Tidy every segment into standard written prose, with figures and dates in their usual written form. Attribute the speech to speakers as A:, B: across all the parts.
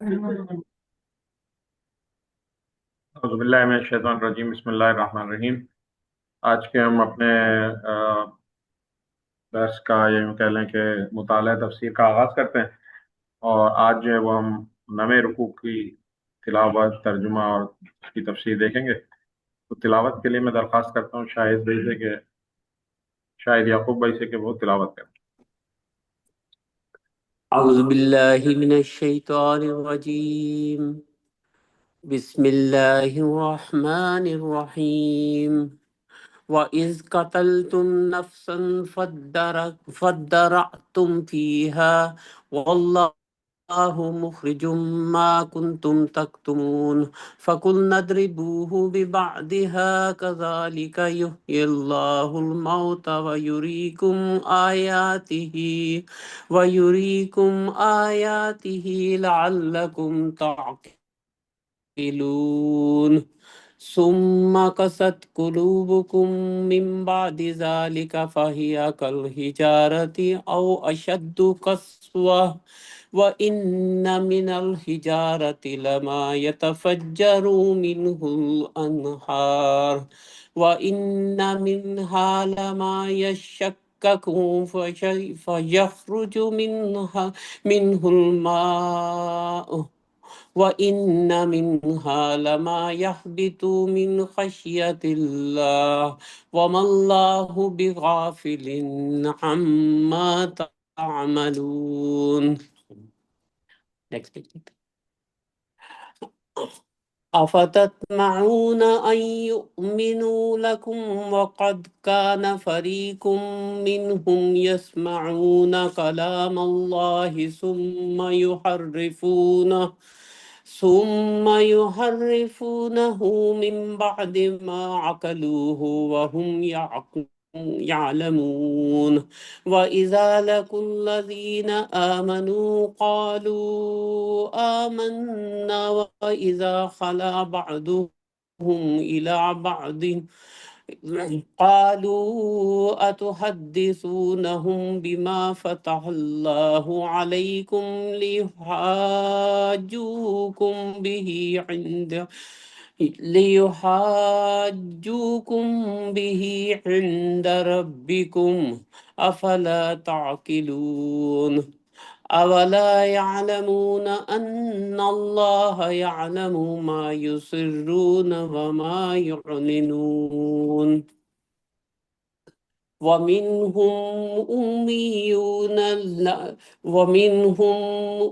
A: اعوذ باللہ من الشیطان الرجیم، بسم اللہ الرحمن الرحیم۔ آج کے ہم اپنے درس کا یا یوں کہہ لیں کہ مطالعہ تفسیر کا آغاز کرتے ہیں، اور آج جو ہے وہ ہم نویں رکوع کی تلاوت، ترجمہ اور اس کی تفسیر دیکھیں گے۔ تو تلاوت کے لیے میں درخواست کرتا ہوں شاہد یعقوب بھائی سے کہ وہ تلاوت کریں۔
B: اعوذ باللہ من الشیطان الرجیم، بسم اللہ الرحمن الرحیم۔ وَإِذْ قَتَلْتُمْ نَفْسًا فَادَّرَأْتُمْ فِيهَا وَاللَّهُ مُخْرِجٌ مَا كُنْتُمْ تَكْتُمُونَ فَقُلْنَا اضْرِبُوهُ بِبَعْضِهَا كَذَلِكَ يُحْيِي اللَّهُ الْمَوْتَى وَيُرِيكُمْ آيَاتِهِ لَعَلَّكُمْ تعقلون ثم قست قلوبكم من بعد ذلك فهي كالحجارة أو أشد قسوة وإن من الحجارة لما يتفجر منه الأنهار وإن منها لما يشكك فيخرج منه الماء وَإِنَّ مِنْهَا لَمَا يَهْبِطُ مِنْ خَشْيَةِ اللَّهِ وَمَا اللَّهُ بِغَافِلٍ عَمَّا تَعْمَلُونَ. Next page. أفتطمعون أن يؤمنوا لكم وقد كان فريق منهم يسمعون كلام الله ثم يحرفونه من بعد ما عقلوه وهم يعلمون وإذا لقوا الذين آمنوا قالوا آمنا وإذا خلا بعضهم إلى بعض قالوا أتحدثونهم بما فتح الله عليكم ليحاجوكم به عند ربكم أفلا تعقلون أولا يعلمون أن الله يعلم ما يسرون وما يعلنون ومنهم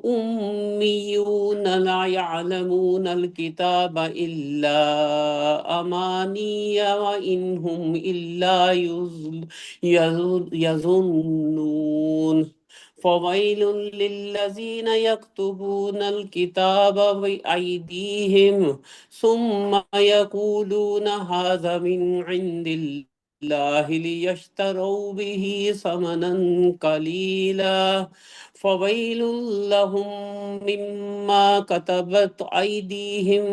B: أميون لا يعلمون الكتاب إلا أماني وإنهم إلا يظنون فويل للذين يكتبون الكتاب بأيديهم ثم يقولون هذا من عند الله ليشتروا به ثمنا قليلا فويل لهم مما كتبت أيديهم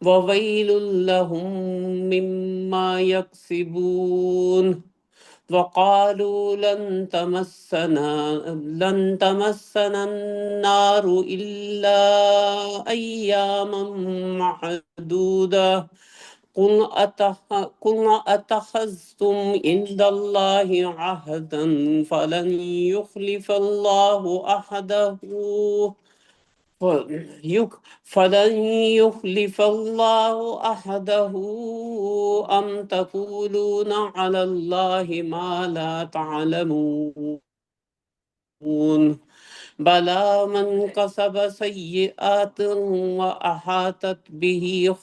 B: وويل لهم مما يكسبون وقالوا لن تمسنا النار إلا أياما معدودة قل أتخذتم عند الله عهدا فلن يخلف الله أحده أم تقولون على الله ما لا تعلمون بلى من كسب سيئات وأحاطت به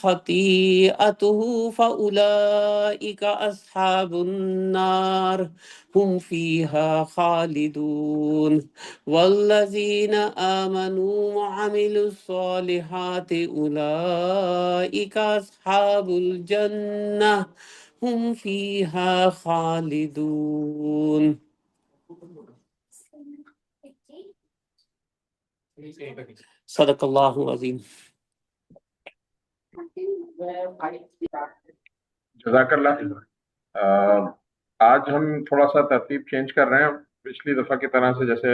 B: خطيئته فأولئك أصحاب النار هم فيها خالدون والذين آمنوا وعملوا الصالحات أولئك أصحاب الجنة هم فيها خالدون. صدق اللہ العظیم.
A: جزاک اللہ۔ آج ہم تھوڑا سا ترتیب چینج کر رہے ہیں، پچھلی دفعہ کی طرح سے جیسے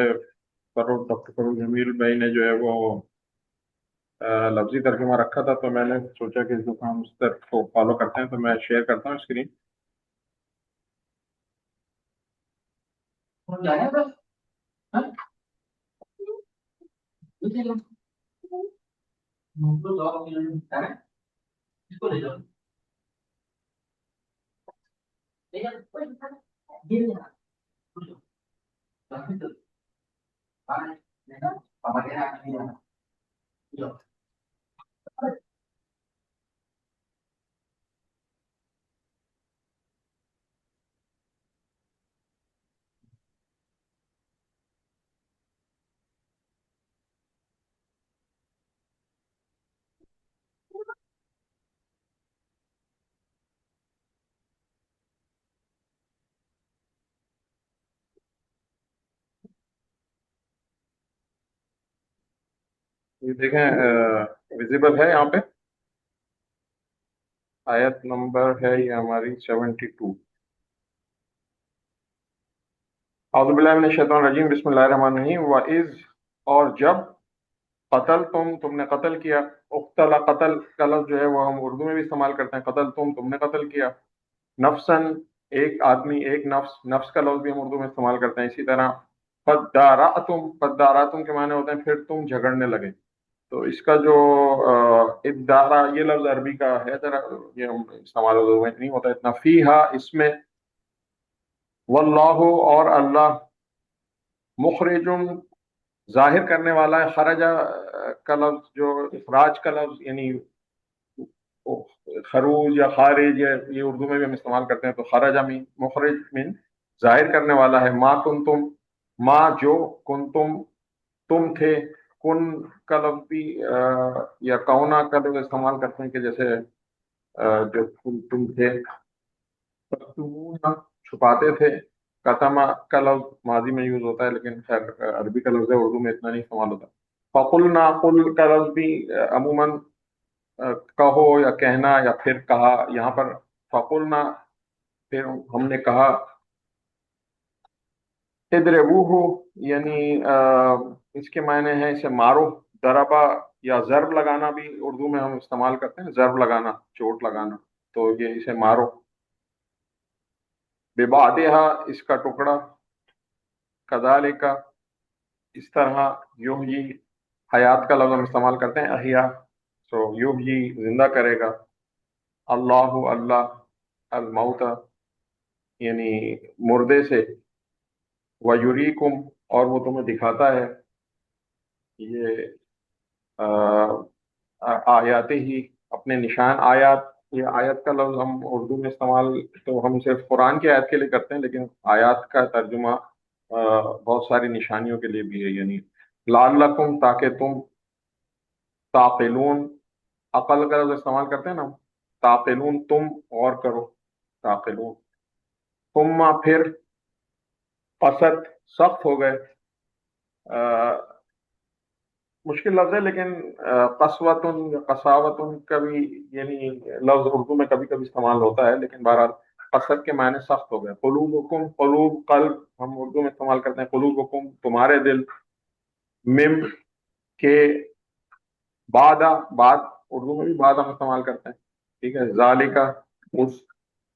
A: ڈاکٹر فروغ جمیل بھائی نے جو ہے وہ لفظی ترجمہ رکھا تھا، تو میں نے سوچا کہ اس دفعہ ہم اس طرح کو فالو کرتے ہیں، تو میں شیئر کرتا ہوں اسکرین۔ یہ دیکھیں ویزیبل ہے یہاں پہ، آیت نمبر ہے یہ ہماری 72۔ اعوذ باللہ من الشیطان الرجیم، بسم اللہ الرحمن الرحیم۔ وَإِذْ، اور جب، قتل تم نے قتل کیا، اقتلا، قتل کا لفظ جو ہے وہ ہم اردو میں بھی استعمال کرتے ہیں، قتل تم نے قتل کیا، نفسن، ایک آدمی، ایک نفس، نفس کا لفظ بھی ہم اردو میں استعمال کرتے ہیں اسی طرح۔ فداراتم کے معنی ہوتے ہیں پھر تم جھگڑنے لگے۔ تو اس کا جو ادارہ، یہ لفظ عربی کا ہے ذرا، یہ ہم استعمال اردو میں نہیں ہوتا اتنا۔ فیہا، اس میں، واللہ، اور اللہ، مخرج، ظاہر کرنے والا ہے، خرجہ کا لفظ جو اخراج کا لفظ، یعنی خروج یا خارج، یہ اردو میں بھی ہم استعمال کرتے ہیں، تو خرج من، مخرج من، ظاہر کرنے والا ہے، ما کنتم، ما جو، کنتم تم تھے، کن کا لفظ بھی یا کونا کا لفظ استعمال کرتے ہیں کہ جیسے جو تم تھے، تکتمون، چھپاتے تھے، کتما کا لفظ ماضی میں یوز ہوتا ہے لیکن خیر عربی کا لفظ ہے، اردو میں اتنا نہیں استعمال ہوتا۔ فقلنا، قل کا لفظ بھی عموماً کہو یا کہنا یا پھر کہا، یہاں پر فقلنا، پھر ہم نے کہا، اضربوہ، یعنی اس کے معنی ہے اسے مارو، ضربا، یا ضرب لگانا بھی اردو میں ہم استعمال کرتے ہیں، ضرب لگانا، چوٹ لگانا، تو یہ اسے مارو، ببعدہا، اس کا ٹکڑا، کذالک، اس طرح، یحیی، حیات کا لفظ ہم استعمال کرتے ہیں، احیا، سو یحیی، زندہ کرے گا، اللہ، اللہ، الموت، یعنی مردے سے، ویریکم، اور وہ تمہیں دکھاتا ہے، یہ آیات ہی، اپنے نشان، آیات، یہ آیت کا لفظ ہم اردو میں استعمال تو ہم صرف قرآن کی آیت کے لیے کرتے ہیں، لیکن آیات کا ترجمہ بہت ساری نشانیوں کے لیے بھی ہے، یعنی لعلکم، تاکہ تم، تعقلون، عقل کا لفظ استعمال کرتے ہیں نا، تعقلون، تم غور کرو، تعقلون، ثم، پھر، قصد، سخت ہو گئے، مشکل لفظ ہے لیکن قسوتن یا قساوتن کا بھی یعنی لفظ اردو میں کبھی کبھی استعمال ہوتا ہے، لیکن بہرحال قصد کے معنی سخت ہو گئے۔ قلوبکم، قلوب، قلب ہم اردو میں استعمال کرتے ہیں، قلوبکم، تمہارے دل، مم، کے، بعد، بعد اردو میں بھی بعد ہم استعمال کرتے ہیں، ٹھیک ہے، ذالکا، اس،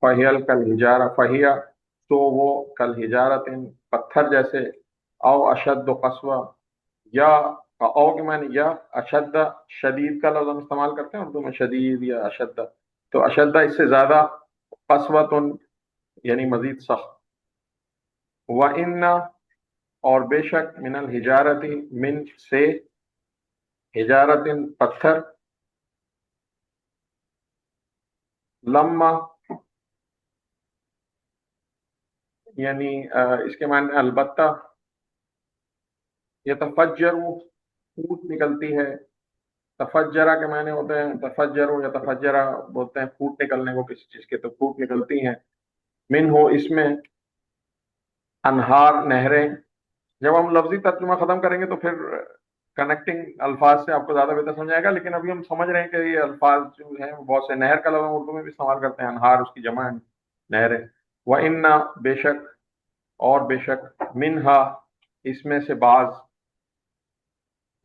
A: فہیل کل ہجارہ، فہیا، تو وہ، کل ہجارت، پتھر جیسے، او اشد قسوہ، یا، او کے معنی یا، اشد، شدید کا لفظ ہم استعمال کرتے ہیں اردو میں، شدید یا اشد، تو اشد اس سے زیادہ، قسوۃ، یعنی مزید سخت، وَإِنَّ، اور بے شک، من الحجارت، من سے، حجارت، پتھر، لما، یعنی اس کے معنی البتہ، یتفجر، پھوٹ نکلتی ہے، تفجرہ کے معنی ہوتے ہیں، تفجر یا تفجرہ بولتے ہیں پھوٹ نکلنے کو کسی چیز کے، تو پھوٹ نکلتی ہیں، من ہو، اس میں، انہار، نہریں۔ جب ہم لفظی ترجمہ ختم کریں گے تو پھر کنیکٹنگ الفاظ سے آپ کو زیادہ بہتر سمجھ آئے گا، لیکن ابھی ہم سمجھ رہے ہیں کہ یہ الفاظ جو ہیں وہ بہت سے، نہر کا لفظ ہم اردو میں بھی استعمال کرتے ہیں، انہار اس کی جمع ہے، نہریں، وَإِنَّ، بے شک، اور بے شک، منہا، اس میں سے بعض،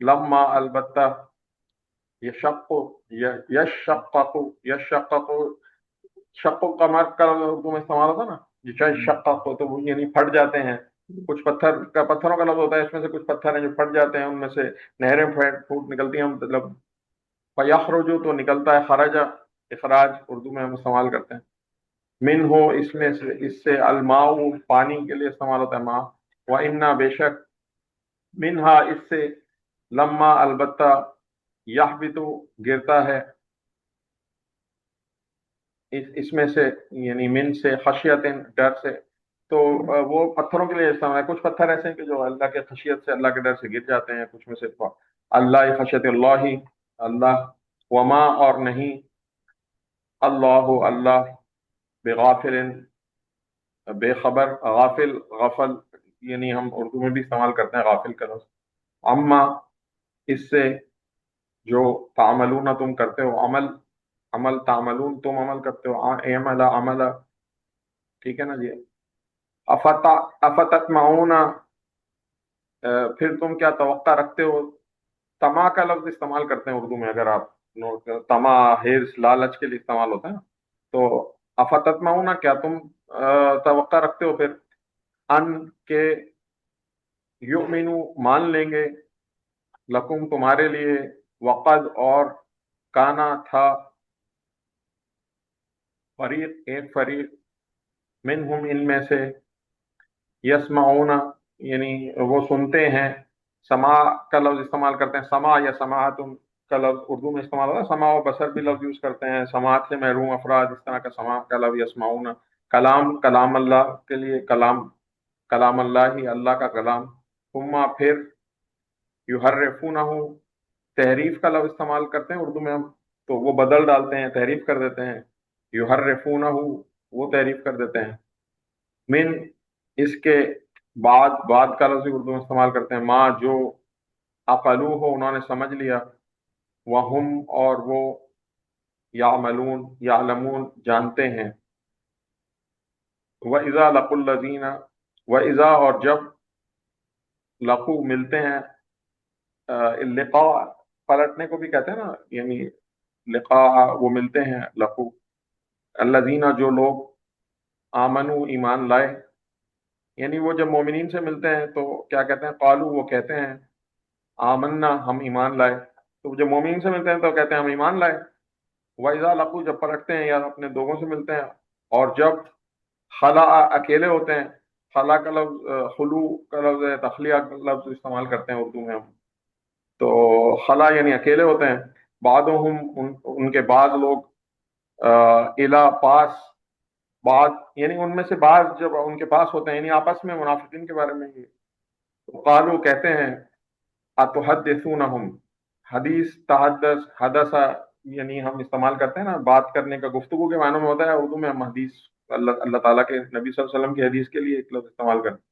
A: لما البتہ، یشق، یشقق، یشقق، شق و قمر کا اردو میں استعمال ہوتا ہے نا، یہ چاہے شقق ہو تو وہ یعنی پھٹ جاتے ہیں. کچھ پتھروں کا لفظ ہوتا ہے، اس میں سے کچھ پتھر ہیں جو پھٹ جاتے ہیں، ان میں سے نہریں پھوٹ نکلتی ہیں، مطلب فیخرجو تو نکلتا ہے، خرجہ اخراج اردو میں ہم استعمال کرتے ہیں. من ہو اس میں سے، اس سے الماء پانی کے لیے استعمال ہوتا ہے ماء. و انا بے شک، منہا اس سے، لما البتہ، یحبطو گرتا ہے، اس میں سے یعنی من سے، خشیت ڈر سے. تو وہ پتھروں کے لیے استعمال ہے. کچھ پتھر ایسے ہیں کہ جو اللہ کے خشیت سے، اللہ کے ڈر سے گر جاتے ہیں، کچھ میں سے اللہ خشیت اللہ، اللہ. وما اور نہیں، اللہ اللہ، بغافل بے خبر، غافل غفل، یعنی ہم اردو میں بھی استعمال کرتے ہیں غافل کا لفظ. اما اس سے، جو تعملون تم کرتے ہو، عمل، عمل تعملون تم عمل کرتے ہو، اعمل عمل، ٹھیک ہے نا جی. افتطمعون، پھر تم کیا توقع رکھتے ہو. طمع کا لفظ استعمال کرتے ہیں اردو میں، اگر آپ طمع، ہرس، لالچ کے لیے استعمال ہوتا ہے نا. تو افتطمعون، کیا تم توقع رکھتے ہو پھر، ان کے، یؤمنو مان لیں گے، لکم تمہارے لیے، وقد اور، کانا تھا، فریق ایک فریق، منہم ان میں سے، یسمعون یعنی وہ سنتے ہیں. سماع کا لفظ استعمال کرتے ہیں، سماع یا سماعتم کا لفظ اردو میں استعمال ہوتا ہے. سماع و بصر بھی لفظ یوز کرتے ہیں، سماعت سے محروم افراد، اس طرح کا سماع کا لفظ یسمعون. کلام، کلام اللہ کے لیے کلام، کلام اللہ ہی، اللہ کا کلام. ثم پھر، یحرفونہ، تحریف کا لفظ استعمال کرتے ہیں اردو میں ہم، تو وہ بدل ڈالتے ہیں، تحریف کر دیتے ہیں. یحرفونہ، وہ تحریف کر دیتے ہیں. من اس کے، بعد کا لفظ اردو میں استعمال کرتے ہیں، ماں جو، عقلو ہو انہوں نے سمجھ لیا، وہم اور وہ، یعملون یعلمون جانتے ہیں. وَإِذَا لَقُوا الَّذِينَ، وَإِذَا اور جب، لقو ملتے ہیں، لقاء پلٹنے کو بھی کہتے ہیں نا، یعنی لقاء وہ ملتے ہیں، لقو. الذین جو لوگ، آمنو ایمان لائے، یعنی وہ جب مومنین سے ملتے ہیں تو کیا کہتے ہیں، قالو وہ کہتے ہیں، آمنا ہم ایمان لائے. تو جب مومنین سے ملتے ہیں تو کہتے ہیں ہم ایمان لائے. وَإِذَا لَقُوا جب پلٹتے ہیں یا اپنے لوگوں سے ملتے ہیں. اور جب، خلا اکیلے ہوتے ہیں، خلا کا لفظ خلو کا لفظ ہے، تخلیہ کا لفظ استعمال کرتے ہیں اردو میں ہم. تو خلا یعنی اکیلے ہوتے ہیں. بعضهم ان کے بعض لوگ، الا پاس، بعض یعنی ان میں سے بعض جب ان کے پاس ہوتے ہیں، یعنی آپس میں منافقین کے بارے میں یہ قالو کہتے ہیں، اتحدثونہم، حدیث، تحدث، حدث، یعنی ہم استعمال کرتے ہیں نا بات کرنے کا، گفتگو کے معنوں میں ہوتا ہے اردو میں. ہم حدیث، اللہ تعالیٰ کے نبی صلی اللہ علیہ وسلم کی حدیث کے لیے ایک لفظ استعمال کرتے ہیں.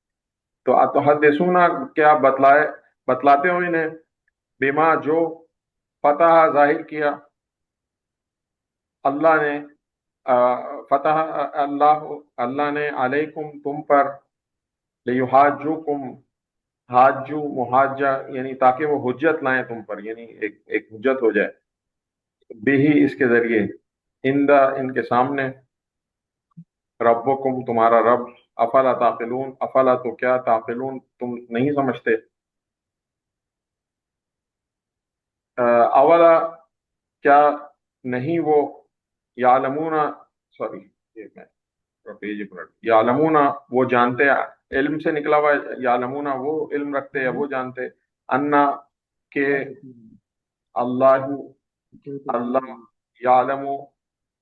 A: تو اتحدثون، کیا بتلاتے ہو انہیں، بما جو، فتح ظاہر کیا اللہ نے، فتح اللہ نے، علیکم تم پر، لیحاجوکم، حاجو محاجہ یعنی تاکہ وہ حجت لائیں تم پر، یعنی ایک حجت ہو جائے، بھی اس کے ذریعے، ان کے سامنے، ربکم تمہارا رب، افلا تعقلون افلا تو کیا، تعقلون تم نہیں سمجھتے. اولا کیا نہیں وہ، یعلمون، سوری یہ میں پیج پر، یعلمون وہ جانتے، علم سے نکلا ہوا ہے، یعلمون وہ علم رکھتے یا وہ جانتے، انا کہ، اللہ اللہ، یعلم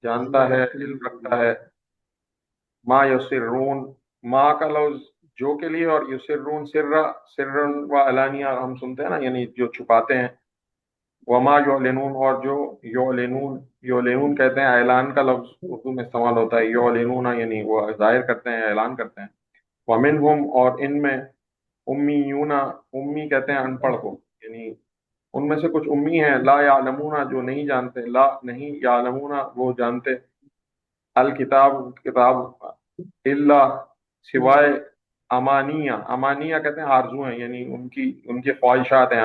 A: جانتا ہے، علم رکھتا ہے، ما یسرون، ما کا لفظ جو کے لیے، اور یسرون سرن و علانیہ ہم سنتے ہیں نا، یعنی جو چھپاتے ہیں. وما یعلنون اور جو، یعلنون کہتے ہیں، اعلان کا لفظ اردو میں استعمال ہوتا ہے، یعلنون یعنی وہ ظاہر کرتے ہیں، اعلان کرتے ہیں. ومنہم اور ان میں، امیون، امی کہتے ہیں ان پڑھ کو، یعنی ان میں سے کچھ امی ہیں، لا یعلمون جو نہیں جانتے، لا نہیں، یعلمون وہ جانتے، الکتاب کتاب، الا سوائے، امانیہ کہتے ہیں آرزو ہیں، یعنی ان کی خواہشات ہیں،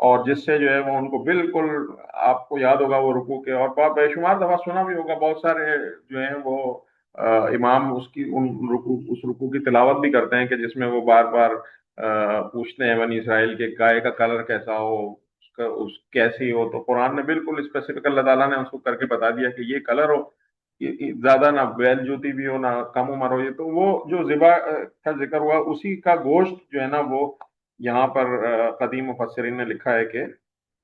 A: اور جس سے جو ہے وہ ان کو بالکل، آپ کو یاد ہوگا وہ رکوع کے، اور بے شمار دفعہ سنا بھی ہوگا، بہت سارے جو ہیں وہ امام اس رکوع کی تلاوت بھی کرتے ہیں کہ جس میں وہ بار بار پوچھتے ہیں بنی اسرائیل کے گائے کا کلر کیسا ہو، کیسی ہو، تو قرآن نے بالکل اسپیسیفک اللہ تعالیٰ نے اس کو کر کے بتا دیا کہ یہ کلر ہو، زیادہ نہ بیل جوتی بھی ہو نہ کم عمر ہو، یہ تو وہ جو ذبح کا ذکر ہوا اسی کا گوشت جو ہے نا وہ یہاں پر قدیم مفسرین نے لکھا ہے کہ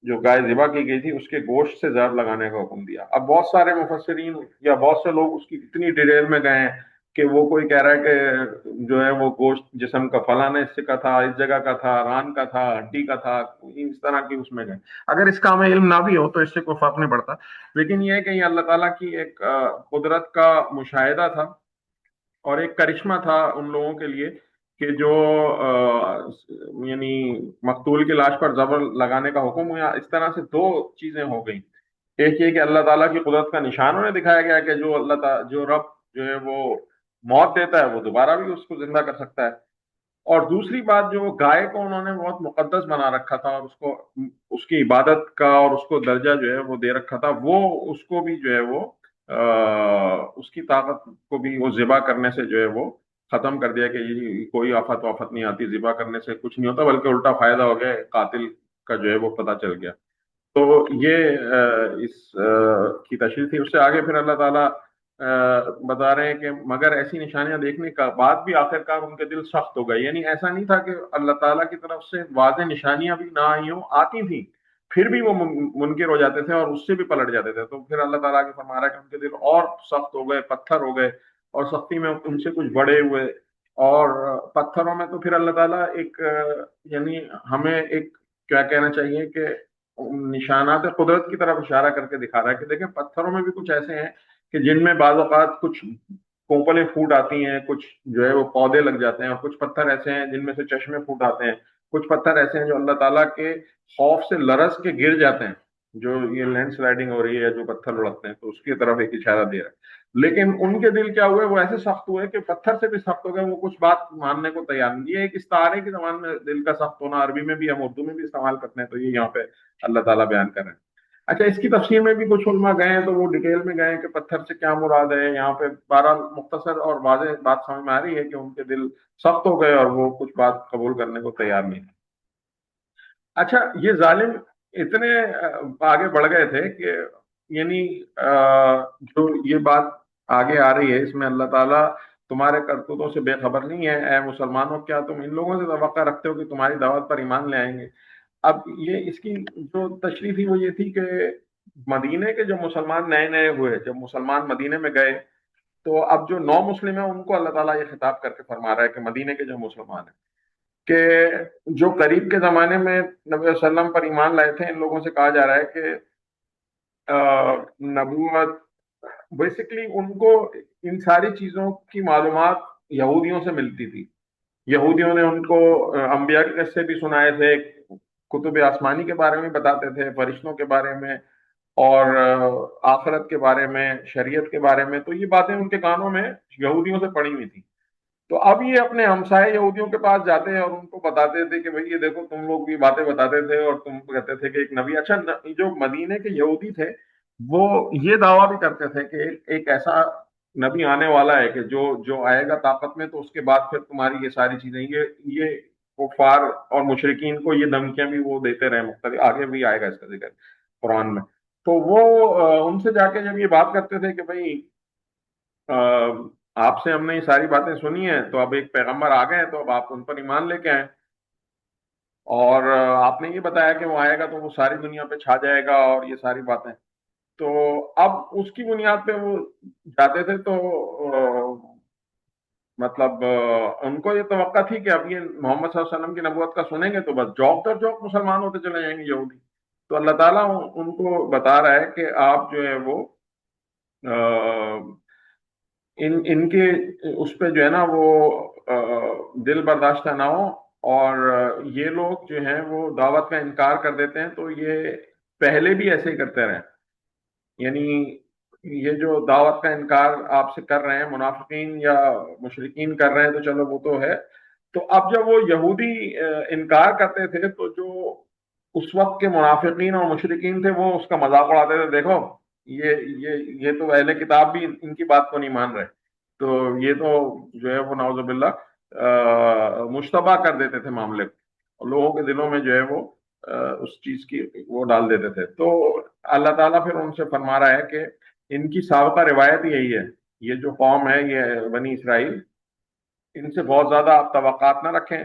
A: جو گائے ذبح کی گئی تھی اس کے گوشت سے ضرب لگانے کا حکم دیا۔ اب بہت سارے مفسرین یا بہت سے لوگ اس کی اتنی ڈیٹیل میں گئے ہیں کہ وہ کوئی کہہ رہا ہے کہ جو ہے وہ گوشت جسم کا فلاں حصے کا تھا، اس جگہ کا تھا، ران کا تھا، ہڈی کا تھا، اس طرح کی اس میں گئے۔ اگر اس کا ہمیں علم نہ بھی ہو تو اس سے کوئی فرق نہیں پڑتا، لیکن یہ ہے کہ یہ اللہ تعالیٰ کی ایک قدرت کا مشاہدہ تھا اور ایک کرشمہ تھا ان لوگوں کے لیے کہ جو یعنی مقتول کی لاش پر زبر لگانے کا حکم ہوا۔ اس طرح سے دو چیزیں ہو گئیں، ایک یہ کہ اللہ تعالیٰ کی قدرت کا نشان انہیں دکھایا گیا کہ جو اللہ تعالیٰ، جو رب جو ہے وہ موت دیتا ہے وہ دوبارہ بھی اس کو زندہ کر سکتا ہے، اور دوسری بات جو گائے کو انہوں نے بہت مقدس بنا رکھا تھا اور اس کو اس کی عبادت کا اور اس کو درجہ جو ہے وہ دے رکھا تھا، وہ اس کو بھی جو ہے وہ اس کی طاقت کو بھی وہ ذبح کرنے سے جو ہے وہ ختم کر دیا کہ یہ کوئی آفت وافت نہیں آتی، ذبح کرنے سے کچھ نہیں ہوتا بلکہ الٹا فائدہ ہو گیا، قاتل کا جو ہے وہ پتہ چل گیا۔ تو یہ اس کی تشریح تھی۔ اس سے آگے پھر اللہ تعالیٰ بتا رہے ہیں کہ مگر ایسی نشانیاں دیکھنے کا بعد بھی آخرکار ان کے دل سخت ہو گئے، یعنی ایسا نہیں تھا کہ اللہ تعالیٰ کی طرف سے واضح نشانیاں بھی نہ آئی ہوں، آتی تھیں پھر بھی وہ منکر ہو جاتے تھے اور اس سے بھی پلٹ جاتے تھے، تو پھر اللہ تعالیٰ کے فرما رہا ہے کہ ان کے دل اور سخت ہو گئے، پتھر ہو گئے، اور سختی میں ان سے کچھ بڑے ہوئے، اور پتھروں میں تو پھر اللہ تعالیٰ ایک یعنی ہمیں ایک کیا کہنا چاہیے کہ نشانات قدرت کی طرف اشارہ کر کے دکھا رہا ہے کہ دیکھیں پتھروں میں بھی کچھ ایسے ہیں کہ جن میں بعض اوقات کچھ کوپلیں پھوٹ آتی ہیں، کچھ جو ہے وہ پودے لگ جاتے ہیں، اور کچھ پتھر ایسے ہیں جن میں سے چشمے پھوٹ آتے ہیں، کچھ پتھر ایسے ہیں جو اللہ تعالیٰ کے خوف سے لرز کے گر جاتے ہیں، جو یہ لینڈ سلائڈنگ ہو رہی ہے، جو پتھر لڑکتے ہیں تو اس کی طرف ایک اشارہ دے رہا ہے۔ لیکن ان کے دل کیا ہوئے، وہ ایسے سخت ہوئے کہ پتھر سے بھی سخت ہو گئے، وہ کچھ بات ماننے کو تیار نہیں۔ یہ ایک استعارے کی زبان میں دل کا سخت ہونا، عربی میں بھی ہم اردو میں بھی استعمال کرتے ہیں، تو یہ یہاں پہ اللہ تعالیٰ بیان کر رہے ہیں۔ اچھا، اس کی تفسیر میں بھی کچھ علماء گئے ہیں تو وہ ڈیٹیل میں گئے ہیں کہ پتھر سے کیا مراد ہے یہاں پہ، بہرحال مختصر اور واضح بات سمجھ میں آ رہی ہے کہ ان کے دل سخت ہو گئے اور وہ کچھ بات قبول کرنے کو تیار نہیں تھے۔ اچھا، یہ ظالم اتنے آگے بڑھ گئے تھے کہ یعنی جو یہ بات آگے آ رہی ہے اس میں اللہ تعالیٰ تمہارے کرتوتوں سے بے خبر نہیں ہے، اے مسلمانوں، کیا تم ان لوگوں سے توقع رکھتے ہو کہ تمہاری دعوت پر ایمان لے آئیں گے؟ اب یہ اس کی جو تشریح تھی وہ یہ تھی کہ مدینے کے جو مسلمان نئے نئے ہوئے، جب مسلمان مدینے میں گئے تو اب جو نو مسلم ہیں ان کو اللہ تعالیٰ یہ خطاب کر کے فرما رہا ہے کہ مدینے کے جو مسلمان ہیں کہ جو قریب کے زمانے میں نبی صلی اللہ علیہ وسلم پر ایمان لائے تھے، ان لوگوں سے کہا جا رہا ہے کہ نبوت بیسکلی ان کو ان ساری چیزوں کی معلومات یہودیوں سے ملتی تھی، یہودیوں نے ان کو انبیاء کے قصے بھی سنائے تھے، کتب آسمانی کے بارے میں بتاتے تھے، فرشتوں کے بارے میں اور آخرت کے بارے میں، شریعت کے بارے میں، تو یہ باتیں ان کے کانوں میں یہودیوں سے پڑی ہوئی تھی۔ تو اب یہ اپنے ہمسائے یہودیوں کے پاس جاتے ہیں اور ان کو بتاتے تھے کہ بھئی یہ دیکھو تم لوگ بھی باتیں بتاتے تھے اور تم کہتے تھے کہ ایک نبی۔ اچھا، جو مدینے کے یہودی تھے وہ یہ دعویٰ بھی کرتے تھے کہ ایک ایسا نبی آنے والا ہے کہ جو آئے گا طاقت میں، تو اس کے بعد پھر تمہاری یہ ساری چیزیں، یہ کفار اور مشرکین کو یہ دھمکیاں بھی وہ دیتے رہے مختلف، آگے بھی آئے گا اس کا ذکر قرآن میں۔ تو وہ ان سے جا کے جب یہ بات کرتے تھے کہ بھئی آپ سے ہم نے یہ ساری باتیں سنی ہیں، تو اب ایک پیغمبر آ گئے ہیں تو اب آپ ان پر ایمان لے کے آئیں، اور آپ نے یہ بتایا کہ وہ آئے گا تو وہ ساری دنیا پہ چھا جائے گا اور یہ ساری باتیں، تو اب اس کی بنیاد پہ وہ جاتے تھے تو مطلب ان کو یہ توقع تھی کہ اب یہ محمد صلی اللہ علیہ وسلم کی نبوت کا سنیں گے تو بس جوک در جوک مسلمان ہوتے چلے جائیں گے یہودی۔ تو اللہ تعالیٰ ان کو بتا رہا ہے کہ آپ جو ہے وہ ان کے اس پہ جو ہے نا وہ دل برداشتہ نہ ہو، اور یہ لوگ جو ہیں وہ دعوت کا انکار کر دیتے ہیں، تو یہ پہلے بھی ایسے ہی کرتے رہے، یعنی یہ جو دعوت کا انکار آپ سے کر رہے ہیں منافقین یا مشرکین کر رہے ہیں تو چلو وہ تو ہے، تو اب جب وہ یہودی انکار کرتے تھے تو جو اس وقت کے منافقین اور مشرکین تھے وہ اس کا مذاق اڑاتے تھے، دیکھو یہ تو اہل کتاب بھی ان کی بات کو نہیں مان رہے، تو یہ تو جو ہے وہ نعوذ باللہ مشتبہ کر دیتے تھے معاملے کو، اور لوگوں کے دلوں میں جو ہے وہ اس چیز کی وہ ڈال دیتے تھے۔ تو اللہ تعالیٰ پھر ان سے فرما رہا ہے کہ ان کی سابقہ روایت یہی ہے، یہ جو قوم ہے یہ بنی اسرائیل، ان سے بہت زیادہ آپ توقعات نہ رکھیں،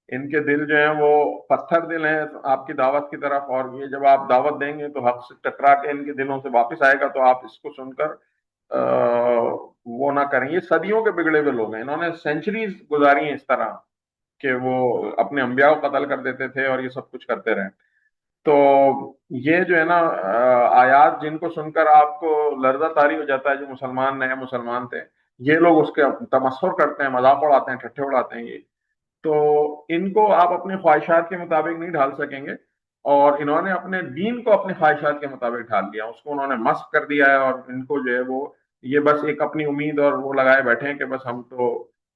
A: ان کے دل جو ہیں وہ پتھر دل ہیں آپ کی دعوت کی طرف، اور یہ جب آپ دعوت دیں گے تو حق سے ٹکرا کے ان کے دلوں سے واپس آئے گا، تو آپ اس کو سن کر وہ نہ کریں۔ یہ صدیوں کے بگڑے ہوئے لوگ ہیں، انہوں نے سینچریز گزاری ہیں اس طرح کہ وہ اپنے انبیاء کو قتل کر دیتے تھے اور یہ سب کچھ کرتے رہے۔ تو یہ جو ہے نا آیات جن کو سن کر آپ کو لرزہ طاری ہو جاتا ہے، جو مسلمان نئے مسلمان تھے، یہ لوگ اس کے تمسخر کرتے ہیں، مذاق اڑاتے ہیں، ٹھٹھے اڑاتے ہیں، یہ تو ان کو آپ اپنے خواہشات کے مطابق نہیں ڈھال سکیں گے، اور انہوں نے اپنے دین کو اپنی خواہشات کے مطابق ڈھال دیا، اس کو انہوں نے مسخ کر دیا ہے، اور ان کو جو ہے وہ یہ بس ایک اپنی امید اور وہ لگائے بیٹھے ہیں کہ بس ہم تو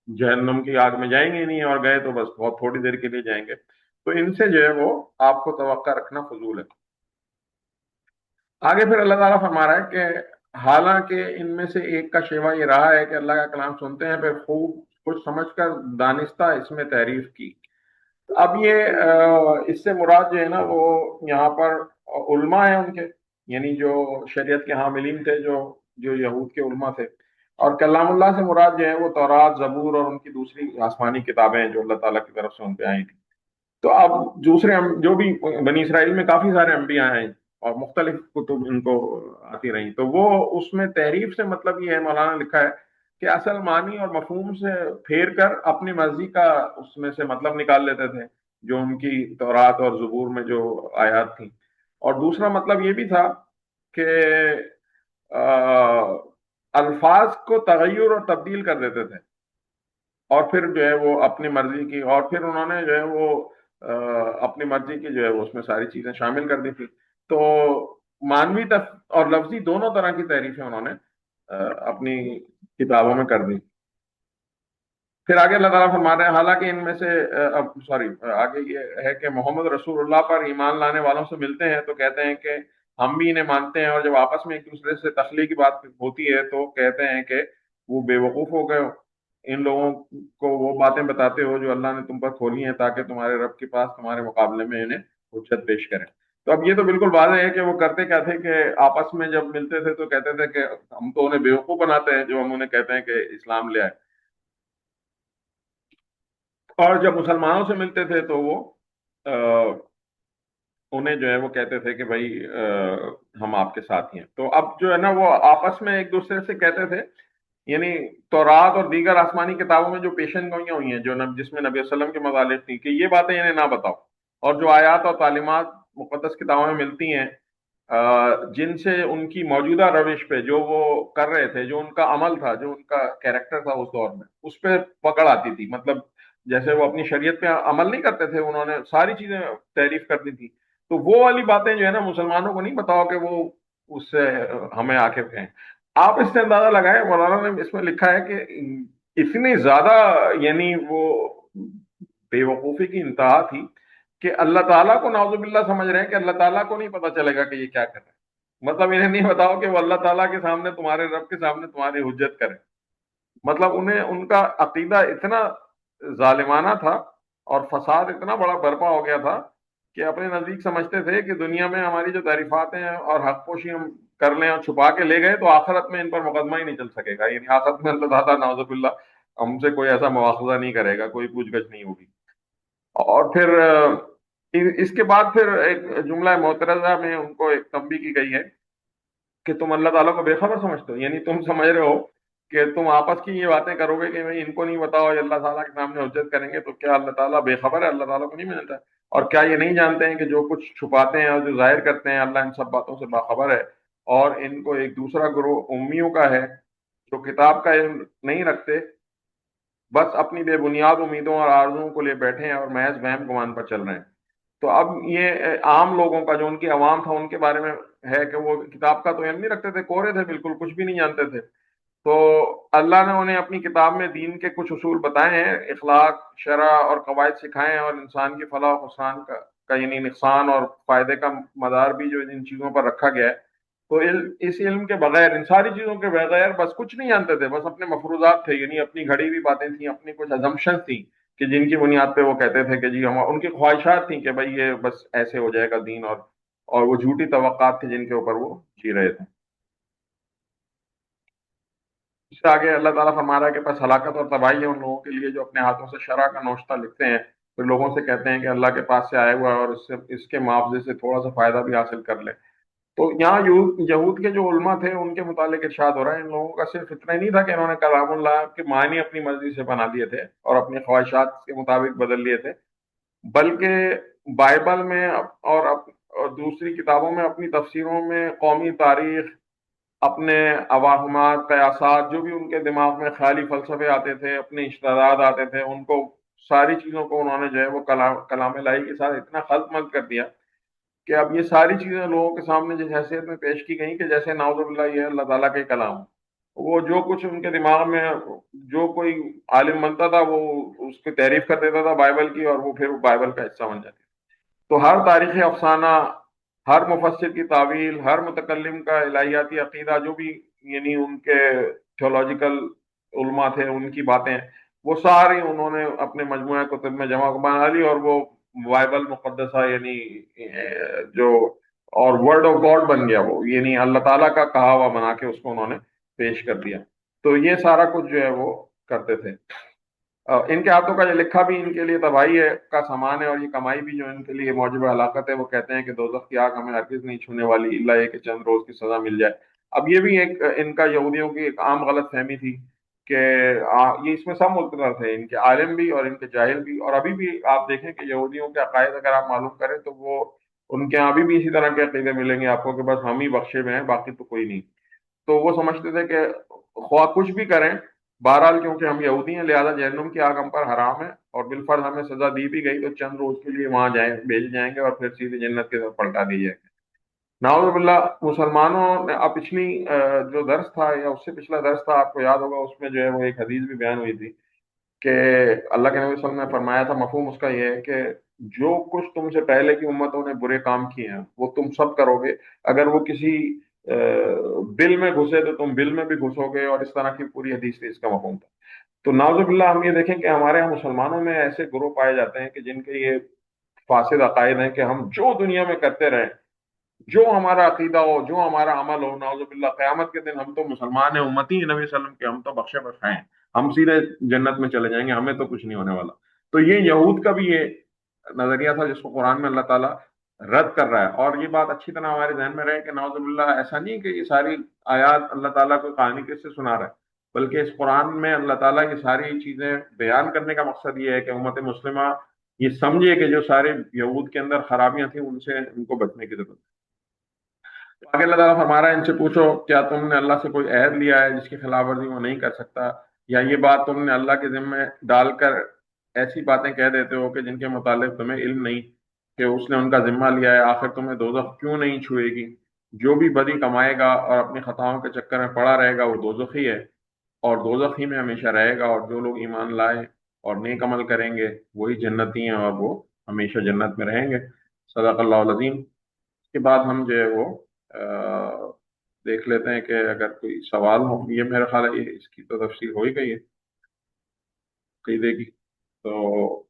A: جہنم کی آگ میں جائیں گے نہیں، اور گئے تو بس بہت تھوڑی دیر کے لیے جائیں گے۔ تو ان سے جو ہے وہ آپ کو توقع رکھنا فضول ہے۔ آگے پھر اللہ تعالیٰ فرما رہا ہے کہ حالانکہ ان میں سے ایک کا شیوا یہ رہا ہے کہ اللہ کا کلام سنتے ہیں، پھر خوب کچھ سمجھ کر دانستہ اس میں تعریف کی۔ اب یہ اس سے مراد جو ہے نا وہ یہاں پر علماء ہیں ان کے، یعنی جو شریعت کے حاملین تھے، جو یہود کے علماء تھے، اور کلام اللہ سے مراد جو ہے وہ تورات، زبور اور ان کی دوسری آسمانی کتابیں ہیں جو اللہ تعالیٰ کی طرف سے ان پہ آئی تھی۔ تو اب دوسرے جو بھی بنی اسرائیل میں کافی سارے انبیاء ہیں اور مختلف کتب ان کو آتی رہیں، تو وہ اس میں تحریف سے مطلب یہ ہے، مولانا نے لکھا ہے کہ اصل معنی اور مفہوم سے پھیر کر اپنی مرضی کا اس میں سے مطلب نکال لیتے تھے جو ان کی تورات اور زبور میں جو آیات تھیں، اور دوسرا مطلب یہ بھی تھا کہ الفاظ کو تغیر اور تبدیل کر دیتے تھے، اور پھر جو ہے وہ اپنی مرضی کی، اور پھر انہوں نے جو ہے وہ اپنی مرضی کی جو ہے وہ اس میں ساری چیزیں شامل کر دی تھی۔ تو مانوی اور لفظی دونوں طرح کی تحریفیں انہوں نے اپنی کتابوں میں کر دی۔ پھر آگے اللہ تعالیٰ فرما رہے ہیں حالانکہ ان میں سے اب سوری آگے یہ ہے کہ محمد رسول اللہ پر ایمان لانے والوں سے ملتے ہیں تو کہتے ہیں کہ ہم بھی انہیں مانتے ہیں، اور جب آپس میں ایک دوسرے سے تخلیق کی بات ہوتی ہے تو کہتے ہیں کہ وہ بے وقوف ہو گئے، ان لوگوں کو وہ باتیں بتاتے ہو جو اللہ نے تم پر کھولی ہیں تاکہ تمہارے رب کے پاس تمہارے مقابلے میں انہیں حجت پیش کریں۔ تو اب یہ تو بالکل واضح ہے کہ وہ کرتے کیا تھے کہ آپس میں جب ملتے تھے تو کہتے تھے کہ ہم تو انہیں بیوقوف بناتے ہیں جو ہم انہیں کہتے ہیں کہ اسلام لے آئے، اور جب مسلمانوں سے ملتے تھے تو وہ انہیں جو ہے وہ کہتے تھے کہ بھائی ہم آپ کے ساتھ ہی ہیں۔ تو اب جو ہے نا وہ آپس میں ایک دوسرے سے کہتے تھے، یعنی تورات اور دیگر آسمانی کتابوں میں جو پیشن گوئیاں ہوئی ہیں جس میں نبی صلی اللہ علیہ وسلم کے مطالب تھی کہ یہ باتیں انہیں نہ بتاؤ، اور جو آیات اور تعلیمات مقدس کتابوں میں ملتی ہیں جن سے ان کی موجودہ روش پہ جو وہ کر رہے تھے، جو ان کا عمل تھا، جو ان کا کیریکٹر تھا اس دور میں، اس پہ پکڑ آتی تھی، مطلب جیسے وہ اپنی شریعت پہ عمل نہیں کرتے تھے، انہوں نے ساری چیزیں تعریف کر دی تھی، تو وہ والی باتیں جو ہے نا مسلمانوں کو نہیں بتاؤ کہ وہ اس سے ہمیں آ کے کہیں۔ آپ اس سے اندازہ لگائیں، مولانا نے اس میں لکھا ہے کہ اتنی زیادہ یعنی وہ بے وقوفی کی انتہا تھی کہ اللہ تعالیٰ کو نعوذ باللہ سمجھ رہے ہیں کہ اللہ تعالیٰ کو نہیں پتا چلے گا کہ یہ کیا کر رہے ہیں، مطلب انہیں نہیں بتاؤ کہ وہ اللہ تعالیٰ کے سامنے تمہارے رب کے سامنے تمہاری حجت کرے، مطلب انہیں ان کا عقیدہ اتنا ظالمانہ تھا اور فساد اتنا بڑا برپا ہو گیا تھا کہ اپنے نزدیک سمجھتے تھے کہ دنیا میں ہماری جو تعریفات ہیں اور حق پوشی ہم کر لیں اور چھپا کے لے گئے تو آخرت میں ان پر مقدمہ ہی نہیں چل سکے گا، یعنی آخرت میں اللہ تعالیٰ نعوذ باللہ ہم سے کوئی ایسا مواخذہ نہیں کرے گا، کوئی پوچھ گچھ نہیں ہوگی۔ اور پھر اس کے بعد پھر ایک جملہ معترضہ میں ان کو ایک تنبیہ کی گئی ہے کہ تم اللہ تعالیٰ کو بے خبر سمجھتے ہو، یعنی تم سمجھ رہے ہو کہ تم آپس کی یہ باتیں کرو گے کہ بھائی ان کو نہیں بتاؤ، یہ اللہ تعالیٰ کے سامنے حجت کریں گے، تو کیا اللہ تعالیٰ بے خبر ہے، اللہ تعالیٰ کو نہیں ملتا ہے؟ اور کیا یہ نہیں جانتے ہیں کہ جو کچھ چھپاتے ہیں اور جو ظاہر کرتے ہیں اللہ ان سب باتوں سے باخبر ہے، اور ان کو ایک دوسرا گروہ امیوں کا ہے جو کتاب کا علم نہیں رکھتے، بس اپنی بے بنیاد امیدوں اور آرزوؤں کو لے بیٹھے ہیں اور محض وہم گمان پر چل رہے ہیں۔ تو اب یہ عام لوگوں کا جو ان کی عوام تھا ان کے بارے میں ہے کہ وہ کتاب کا تو علم نہیں رکھتے تھے، کورے تھے، بالکل کچھ بھی نہیں جانتے تھے۔ تو اللہ نے انہیں اپنی کتاب میں دین کے کچھ اصول بتائے ہیں، اخلاق، شرع اور قواعد سکھائے ہیں، اور انسان کی فلاح و خسران کا کا یعنی نقصان اور فائدے کا مدار بھی جو ان چیزوں پر رکھا گیا ہے، تو اس علم کے بغیر، ان ساری چیزوں کے بغیر بس کچھ نہیں جانتے تھے، بس اپنے مفروضات تھے، یعنی اپنی گھڑی ہوئی باتیں تھیں، اپنی کچھ ازمپشن تھیں کہ جن کی بنیاد پہ وہ کہتے تھے کہ جی ہم، ان کی خواہشات تھیں کہ بھائی یہ بس ایسے ہو جائے گا دین، اور وہ جھوٹی توقعات تھیں جن کے اوپر وہ جی رہے تھے۔ اس سے آگے اللہ تعالیٰ فرما رہا ہے کہ بس ہلاکت اور تباہی ہے ان لوگوں کے لیے جو اپنے ہاتھوں سے شرع کا نوشتہ لکھتے ہیں، پھر لوگوں سے کہتے ہیں کہ اللہ کے پاس سے آیا ہوا ہے اور اس کے معاوضے سے تھوڑا سا فائدہ بھی حاصل کر لیں۔ تو یہاں یہود کے جو علماء تھے ان کے متعلق ارشاد ہو رہا ہے، ان لوگوں کا صرف اتنا ہی نہیں تھا کہ انہوں نے کلام اللہ کے معنی اپنی مرضی سے بنا لیے تھے اور اپنی خواہشات کے مطابق بدل لیے تھے، بلکہ بائبل میں اور دوسری کتابوں میں، اپنی تفسیروں میں، قومی تاریخ، اپنے اواہمات، قیاسات، جو بھی ان کے دماغ میں خیالی فلسفے آتے تھے، اپنے اشتہارات آتے تھے، ان کو ساری چیزوں کو انہوں نے جو ہے وہ کلام الہی کے ساتھ اتنا خلط ملط کر دیا کہ اب یہ ساری چیزیں لوگوں کے سامنے جس حیثیت میں پیش کی گئیں کہ جیسے نعوذ باللہ یہ اللہ تعالیٰ کا کلام، وہ جو کچھ ان کے دماغ میں جو کوئی عالم بنتا تھا وہ اس کی تعریف کر دیتا تھا بائبل کی، اور وہ پھر بائبل کا حصہ بن جاتی۔ تو ہر تاریخی افسانہ، ہر مفسر کی تعویل، ہر متکلم کا الہیاتی عقیدہ، جو بھی یعنی ان کے تھیولوجیکل علماء تھے ان کی باتیں، وہ ساری انہوں نے اپنے مجموعہ کتب میں جمع بنا لی، اور وہ بائبل مقدسہ یعنی جو اور ورڈ آف گاڈ بن گیا، وہ یعنی اللہ تعالیٰ کا کہا ہوا بنا کے اس کو انہوں نے پیش کر دیا۔ تو یہ سارا کچھ جو ہے وہ کرتے تھے۔ ان کے ہاتھوں کا جو لکھا بھی ان کے لیے تباہی کا سامان ہے، اور یہ کمائی بھی جو ان کے لیے موجب ہلاکت ہے۔ وہ کہتے ہیں کہ دوزخ کی آگ ہمیں ہرگز نہیں چھونے والی الا یہ کہ چند روز کی سزا مل جائے۔ اب یہ بھی ایک ان کا یہودیوں کی ایک عام غلط فہمی تھی کہ یہ اس میں سب مقرر تھے، ان کے عالم بھی اور ان کے جاہل بھی، اور ابھی بھی آپ دیکھیں کہ یہودیوں کے عقائد اگر آپ معلوم کریں تو وہ ان کے یہاں ابھی بھی اسی طرح کے عقیدے ملیں گے آپ کو کہ بس ہم ہی بخشے میں ہیں، باقی تو کوئی نہیں۔ تو وہ سمجھتے تھے کہ خواہ کچھ بھی کریں، بہرحال کیونکہ ہم یہودی ہیں لہذا جہنم کی آگ ہم پر حرام ہے، اور بالفرض ہمیں سزا دی بھی گئی تو چند روز کے لیے وہاں بھیج جائیں گے اور پھر سیدھے جنت کی طرف پلٹا دی جائے گے۔ نعوذ باللہ، مسلمانوں نے اب پچھلی جو درس تھا یا اس سے پچھلا درس تھا آپ کو یاد ہوگا، اس میں جو ہے وہ ایک حدیث بھی بیان ہوئی تھی کہ اللہ کے نبی صلی اللہ علیہ وسلم نے فرمایا تھا، مفہوم اس کا یہ ہے کہ جو کچھ تم سے پہلے کی امتوں نے برے کام کیے ہیں وہ تم سب کرو گے، اگر وہ کسی بل میں گھسے تو تم بل میں بھی گھسو گے، اور اس طرح کی پوری حدیث تھی، اس کا مفہوم تھا۔ تو نعوذ باللہ ہم یہ دیکھیں کہ ہمارے یہاں مسلمانوں میں ایسے گروہ پائے جاتے ہیں کہ جن کے یہ فاسد عقائد ہیں کہ ہم جو دنیا میں کرتے رہیں، جو ہمارا عقیدہ ہو، جو ہمارا عمل ہو، نعوذ باللہ قیامت کے دن ہم تو مسلمان ہیں، امتی ہیں نبی صلی اللہ علیہ وسلم کے، ہم تو بخشے بخشائے ہیں، ہم سیدھے جنت میں چلے جائیں گے، ہمیں تو کچھ نہیں ہونے والا۔ تو یہ یہود کا بھی یہ نظریہ تھا جس کو قرآن میں اللہ تعالیٰ رد کر رہا ہے، اور یہ بات اچھی طرح ہمارے ذہن میں رہے کہ نعوذ باللہ ایسا نہیں کہ یہ ساری آیات اللہ تعالیٰ کو کہانی کس سے سنا رہا ہے، بلکہ اس قرآن میں اللہ تعالیٰ یہ ساری چیزیں بیان کرنے کا مقصد یہ ہے کہ امت مسلمہ یہ سمجھے کہ جو سارے یہود کے اندر خرابیاں تھیں ان کو بچنے کی ضرورت ہے۔ تو آگے اللہ تعالیٰ فرما رہا ہے، ان سے پوچھو کیا تم نے اللہ سے کوئی عہد لیا ہے جس کی خلاف ورزی وہ نہیں کر سکتا، یا یہ بات تم نے اللہ کے ذمے ڈال کر ایسی باتیں کہہ دیتے ہو کہ جن کے متعلق تمہیں علم نہیں کہ اس نے ان کا ذمہ لیا ہے، آخر تمہیں دوزخ کیوں نہیں چھوئے گی؟ جو بھی بدی کمائے گا اور اپنی خطاؤں کے چکر میں پڑا رہے گا وہ دوزخی ہے، اور دوزخ ہی میں ہمیشہ رہے گا، اور جو لوگ ایمان لائے اور نیک عمل کریں گے وہی جنتی ہیں، اور وہ ہمیشہ جنت میں رہیں گے۔ صدق اللہ العظیم۔ اس کے بعد ہم جو ہے وہ دیکھ لیتے ہیں کہ اگر کوئی سوال ہو، یہ میرا خیال ہے اس کی تو تفصیل ہو ہی گئی ہے عقیدے کی، تو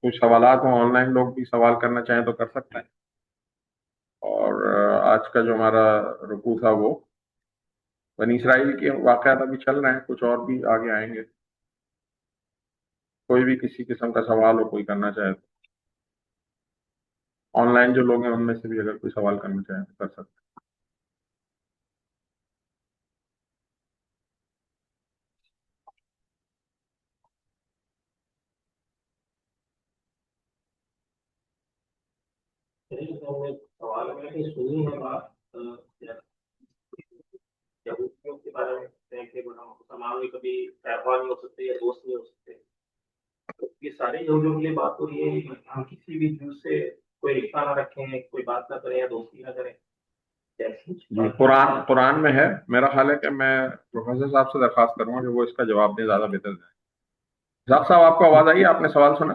A: کچھ سوالات ہوں آن لائن لوگ بھی سوال کرنا چاہیں تو کر سکتے ہیں۔ اور آج کا جو ہمارا رکوع تھا وہ بنی اسرائیل کے واقعات ابھی چل رہے ہیں، کچھ اور بھی آگے آئیں گے۔ کوئی بھی کسی قسم کا سوال ہو کوئی کرنا چاہے تو آن لائن جو لوگ ہیں ان میں سے بھی اگر کوئی سوال کرنا چاہیں تو کر سکتے ہیں۔
C: سوال میں نے سنی ہے بات یہودیوں کے بارے میں کہتے ہیں کہ مسلمان بھی کبھی پیغام نہیں ہو سکتے یا دوست نہیں ہو سکتے، تو یہ سارے یہودیوں کے لیے بات تو یہ ہے کہ ہم کسی بھی جز سے کوئی رشتہ نہ رکھیں، کوئی بات نہ کریں یا دوستی نہ کریں۔
A: جی، قرآن میں ہے، میرا خیال ہے کہ میں پروفیسر صاحب سے درخواست کروں گا کہ وہ اس کا جواب دیں، زیادہ بہتر ہے۔ ذاکر صاحب آپ کو آواز آئی ہے؟ آپ نے سوال سنا؟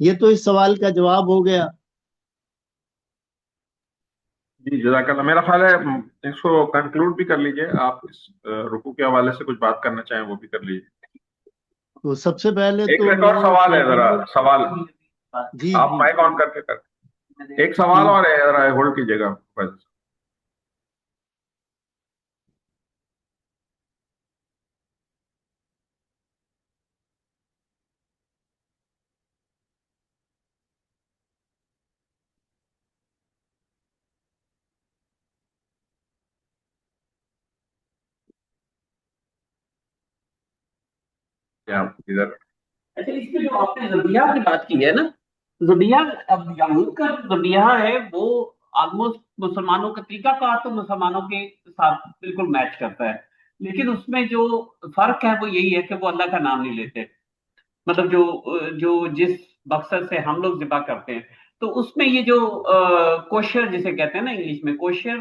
D: یہ تو اس سوال کا جواب ہو گیا.
A: جی جزاک اللہ. میرا خیال ہے اس کو کنکلوڈ بھی کر لیجئے. آپ اس رکوع کے حوالے سے کچھ بات کرنا چاہیں وہ بھی کر لیجئے.
D: تو سب سے پہلے
A: ایک
D: تو
A: ایک اور
D: میں
A: سوال ہے, ذرا سوال
D: جی
A: آپ
D: جی
A: مائک آن کر کے کر. ایک سوال اور ہے, ذرا ہولڈ کیجئے گا بس. کیا ادھر
B: اچھا, اس میں جو آپ نے ذبیحہ کی بات کی ہے نا, ذبیحہ اب یہود کا ذبیحہ ہے وہ آلموسٹ مسلمانوں کا طریقہ کار تو مسلمانوں کے ساتھ بالکل میچ کرتا ہے, لیکن اس میں جو فرق ہے وہ یہی ہے کہ وہ اللہ کا نام نہیں لیتے. مطلب جو جس مقصد سے ہم لوگ ذبح کرتے ہیں, تو اس میں یہ جو کوشر جسے کہتے ہیں نا انگلش میں, کوشر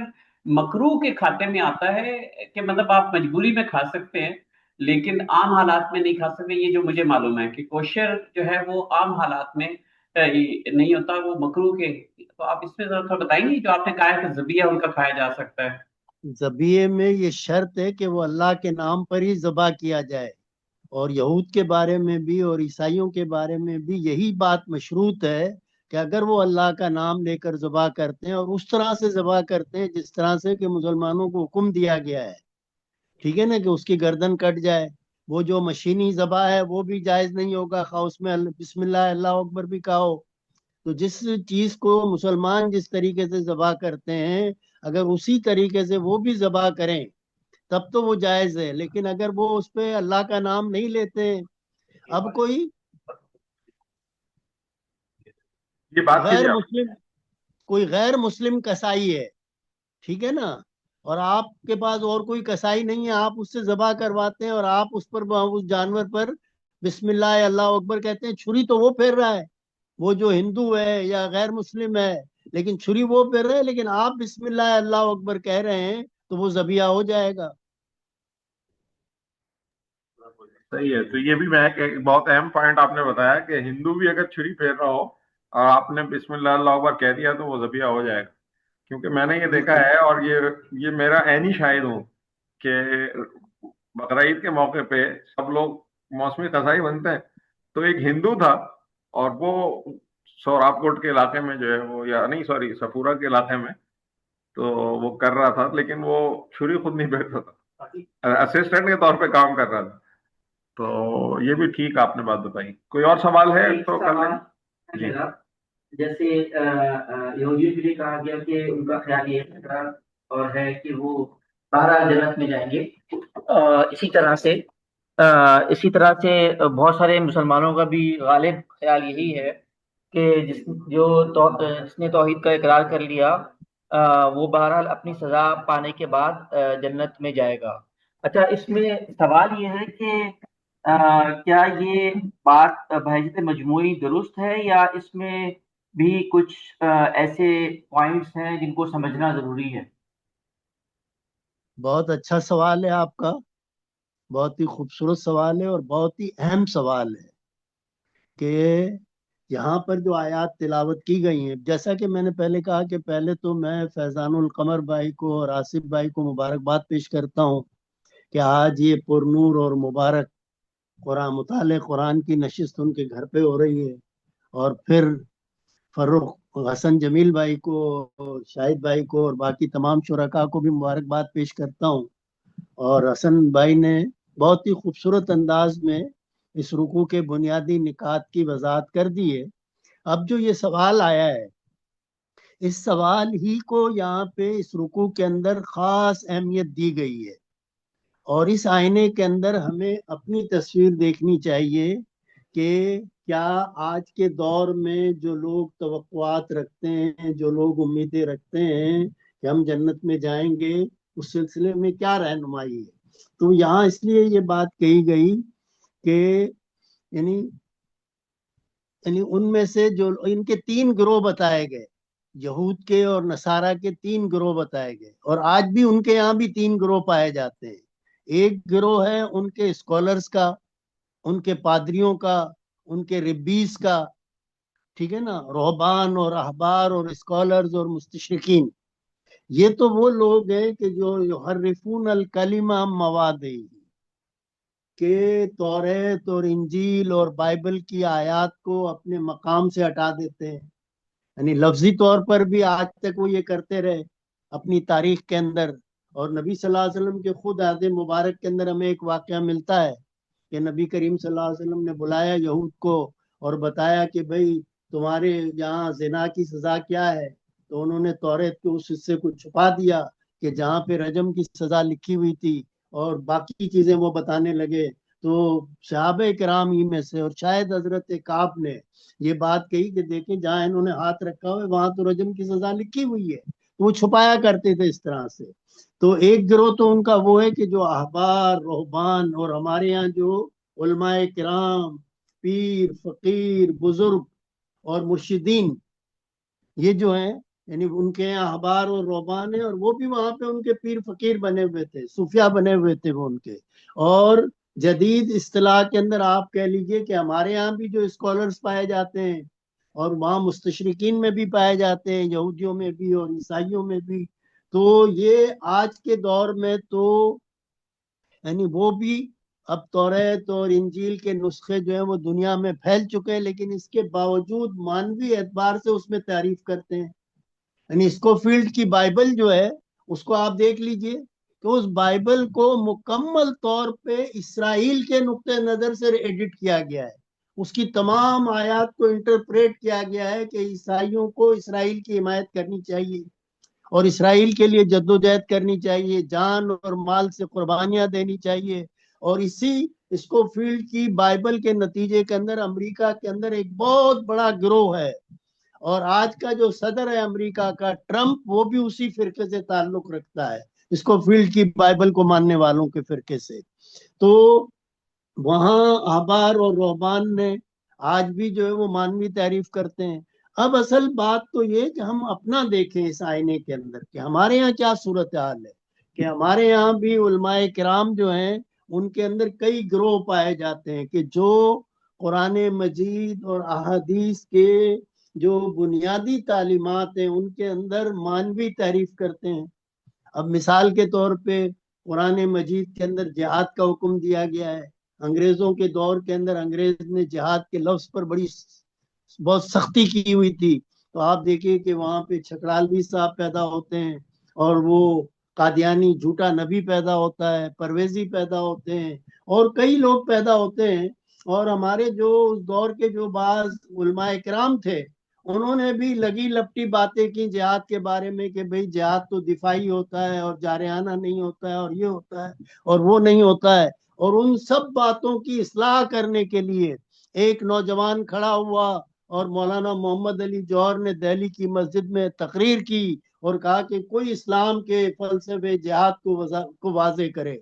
B: مکروہ کے کھاتے میں آتا ہے کہ مطلب آپ مجبوری میں کھا سکتے ہیں لیکن عام حالات میں نہیں کھا سکتے. یہ جو مجھے معلوم ہے کہ کوشر جو ہے وہ عام حالات میں نہیں ہوتا, وہ مکروہ کے. تو آپ اس میں ذرا تھوڑا بتائیں گے, جو آپ نے کہا ہے کہ ذبیحہ ان کا کھایا جا سکتا ہے.
D: ذبیحے میں یہ شرط ہے کہ وہ اللہ کے نام پر ہی ذبح کیا جائے, اور یہود کے بارے میں بھی اور عیسائیوں کے بارے میں بھی یہی بات مشروط ہے کہ اگر وہ اللہ کا نام لے کر ذبح کرتے ہیں اور اس طرح سے ذبح کرتے ہیں جس طرح سے کہ مسلمانوں کو حکم دیا گیا ہے, ٹھیک ہے نا, کہ اس کی گردن کٹ جائے. وہ جو مشینی ذبح ہے وہ بھی جائز نہیں ہوگا, خواہ اس میں بسم اللہ اللہ اکبر بھی کہا ہو. تو جس چیز کو مسلمان جس طریقے سے ذبح کرتے ہیں اگر اسی طریقے سے وہ بھی ذبح کریں تب تو وہ جائز ہے. لیکن اگر وہ اس پہ اللہ کا نام نہیں لیتے, اب
A: یہ بات
D: غیر
A: کیجئے آپ.
D: مسلم کوئی غیر مسلم کسائی ہے, ٹھیک ہے نا, اور آپ کے پاس اور کوئی کسائی نہیں ہے, آپ اس سے ذبح کرواتے ہیں اور آپ اس پر اس جانور پر بسم اللہ اللہ اکبر کہتے ہیں, چھری تو وہ پھیر رہا ہے, وہ جو ہندو ہے یا غیر مسلم ہے, لیکن چھری وہ پھیر رہے ہیں, لیکن آپ بسم اللہ اللہ اکبر کہہ رہے ہیں تو وہ ذبیحہ ہو جائے گا.
A: صحیح ہے. تو یہ بھی میں ایک بہت اہم پوائنٹ آپ نے بتایا کہ ہندو بھی اگر چھری پھیر رہا ہو اور آپ نے بسم اللہ اللہ اکبر کہہ دیا تو وہ ذبیحہ ہو جائے گا. کیونکہ میں نے یہ دیکھا ہے, اور یہ میرا عینی شاہد ہوں کہ بقرعید کے موقع پہ سب لوگ موسمی قضائی بنتے ہیں. تو ایک ہندو تھا اور وہ سوراپ کوٹ کے علاقے میں جو ہے وہ, یا نہیں سوری سفورہ کے علاقے میں, تو وہ کر رہا تھا, لیکن وہ چھری خود نہیں پھیرتا تھا, اسسٹنٹ کے طور پہ کام کر رہا تھا. تو یہ بھی ٹھیک آپ نے بات بتائی. کوئی اور سوال ہے تو کر لیں. جی
C: جیسے یہودیوں کے لیے کہا گیا کہ ان کا خیال یہ ہے اور ہے کہ وہ 12 جنت میں جائیں گے. اسی طرح سے بہت سارے مسلمانوں کا بھی غالب خیال یہی ہے کہ جس نے توحید کا اقرار کر لیا وہ بہرحال اپنی سزا پانے کے بعد جنت میں جائے گا. اچھا, اس میں سوال یہ ہے کہ کیا یہ بات بحیثیت مجموعی درست ہے یا اس میں بھی کچھ ایسے پوائنٹس ہیں جن کو سمجھنا ضروری ہے؟
D: بہت اچھا سوال ہے آپ کا, بہت ہی خوبصورت سوال ہے اور بہت ہی اہم سوال ہے کہ یہاں پر جو آیات تلاوت کی گئی ہیں, جیسا کہ میں نے پہلے کہا کہ پہلے تو میں فیضان القمر بھائی کو اور آصف بھائی کو مبارکباد پیش کرتا ہوں کہ آج یہ پرنور اور مبارک قرآن مطالعہ قرآن کی نشست ان کے گھر پہ ہو رہی ہے. اور پھر فروخ حسن جمیل بھائی کو, شاہد بھائی کو اور باقی تمام شرکاء کو بھی مبارکباد پیش کرتا ہوں. اور حسن بھائی نے بہت ہی خوبصورت انداز میں اس رکوع کے بنیادی نکات کی وضاحت کر دی ہے. اب جو یہ سوال آیا ہے, اس سوال ہی کو یہاں پہ اس رکوع کے اندر خاص اہمیت دی گئی ہے, اور اس آئینے کے اندر ہمیں اپنی تصویر دیکھنی چاہیے کہ کیا آج کے دور میں جو لوگ توقعات رکھتے ہیں, جو لوگ امیدیں رکھتے ہیں کہ ہم جنت میں جائیں گے, اس سلسلے میں کیا رہنمائی ہے. تو یہاں اس لیے یہ بات کہی گئی کہ یعنی ان میں سے جو ان کے 3 گروہ بتائے گئے, یہود کے اور نصارہ کے 3 گروہ بتائے گئے, اور آج بھی ان کے یہاں بھی 3 گروہ پائے جاتے ہیں. ایک گروہ ہے ان کے اسکالرز کا, ان کے پادریوں کا, ان کے ربیز کا, ٹھیک ہے نا، رہبان اور احبار اور اسکالرز اور مستشرقین، یہ تو وہ لوگ ہیں کہ جو یحرفون الکلمہ عن مواضعہ، کہ توریت اور انجیل اور بائبل کی آیات کو اپنے مقام سے ہٹا دیتے ہیں. یعنی لفظی طور پر بھی آج تک وہ یہ کرتے رہے اپنی تاریخ کے اندر. اور نبی صلی اللہ علیہ وسلم کے خود عہد مبارک کے اندر ہمیں ایک واقعہ ملتا ہے کہ نبی کریم صلی اللہ علیہ وسلم نے بلایا یہود کو اور بتایا کہ بھئی تمہارے یہاں زنا کی سزا کیا ہے. تو انہوں نے توریت کے اس حصے کو چھپا دیا کہ جہاں پہ رجم کی سزا لکھی ہوئی تھی، اور باقی چیزیں وہ بتانے لگے. تو صحابہ کرام ہی میں سے اور شاید حضرت کعب نے یہ بات کہی کہ دیکھیں جہاں انہوں نے ہاتھ رکھا ہوا ہے وہاں تو رجم کی سزا لکھی ہوئی ہے. وہ چھپایا کرتے تھے اس طرح سے. تو ایک گروہ تو ان کا وہ ہے کہ جو احبار رہبان اور ہمارے یہاں جو علماء کرام، پیر فقیر بزرگ اور مرشدین، یہ جو ہیں یعنی ان کے یہاں احبار اور رہبان ہیں، اور وہ بھی وہاں پہ ان کے پیر فقیر بنے ہوئے تھے، صوفیاء بنے ہوئے تھے وہ ان کے. اور جدید اصطلاح کے اندر آپ کہہ لیجئے کہ ہمارے یہاں بھی جو اسکالرز پائے جاتے ہیں اور وہاں مستشرقین میں بھی پائے جاتے ہیں، یہودیوں میں بھی اور عیسائیوں میں بھی. تو یہ آج کے دور میں تو یعنی وہ بھی اب توریت اور انجیل کے نسخے جو ہیں وہ دنیا میں پھیل چکے ہیں، لیکن اس کے باوجود مانوی اعتبار سے اس میں تعریف کرتے ہیں. یعنی اسکوفیلڈ کی بائبل جو ہے اس کو آپ دیکھ لیجئے کہ اس بائبل کو مکمل طور پہ اسرائیل کے نقطہ نظر سے ایڈٹ کیا گیا ہے. اس کی تمام آیات کو انٹرپریٹ کیا گیا ہے کہ عیسائیوں کو اسرائیل کی حمایت کرنی چاہیے اور اسرائیل کے لیے جدوجہد کرنی چاہیے، جان اور مال سے قربانیاں دینی چاہیے. اور اسی اسکوفیلڈ کی بائبل کے نتیجے کے اندر امریکہ کے اندر ایک بہت بڑا گروہ ہے، اور آج کا جو صدر ہے امریکہ کا ٹرمپ، وہ بھی اسی فرقے سے تعلق رکھتا ہے، اسکوفیلڈ کی بائبل کو ماننے والوں کے فرقے سے. تو وہاں احبار اور رہبان نے آج بھی جو ہے وہ مانوی تعریف کرتے ہیں. اب اصل بات تو یہ کہ ہم اپنا دیکھیں اس آئینے کے اندر کہ ہمارے یہاں کیا صورتحال ہے. کہ ہمارے یہاں بھی علماء کرام جو ہیں ان کے اندر کئی گروہ پائے جاتے ہیں کہ جو قرآن مجید اور احادیث کے جو بنیادی تعلیمات ہیں ان کے اندر مانوی تعریف کرتے ہیں. اب مثال کے طور پہ قرآن مجید کے اندر جہاد کا حکم دیا گیا ہے. انگریزوں کے دور کے اندر انگریز نے جہاد کے لفظ پر بہت سختی کی ہوئی تھی. تو آپ دیکھیے کہ وہاں پہ چھکڑالوی صاحب پیدا ہوتے ہیں، اور وہ قادیانی جھوٹا نبی پیدا ہوتا ہے، پرویزی پیدا ہوتے ہیں، اور کئی لوگ پیدا ہوتے ہیں. اور ہمارے جو اس دور کے جو بعض علماء کرام تھے انہوں نے بھی لگی لپٹی باتیں کی جہاد کے بارے میں کہ بھئی جہاد تو دفاعی ہوتا ہے اور جارحانہ نہیں ہوتا ہے اور یہ ہوتا ہے اور وہ نہیں ہوتا ہے. اور ان سب باتوں کی اصلاح کرنے کے لیے ایک نوجوان کھڑا ہوا اور مولانا محمد علی جوہر نے دہلی کی مسجد میں تقریر کی اور کہا کہ کوئی اسلام کے فلسفے جہاد کو واضح کرے.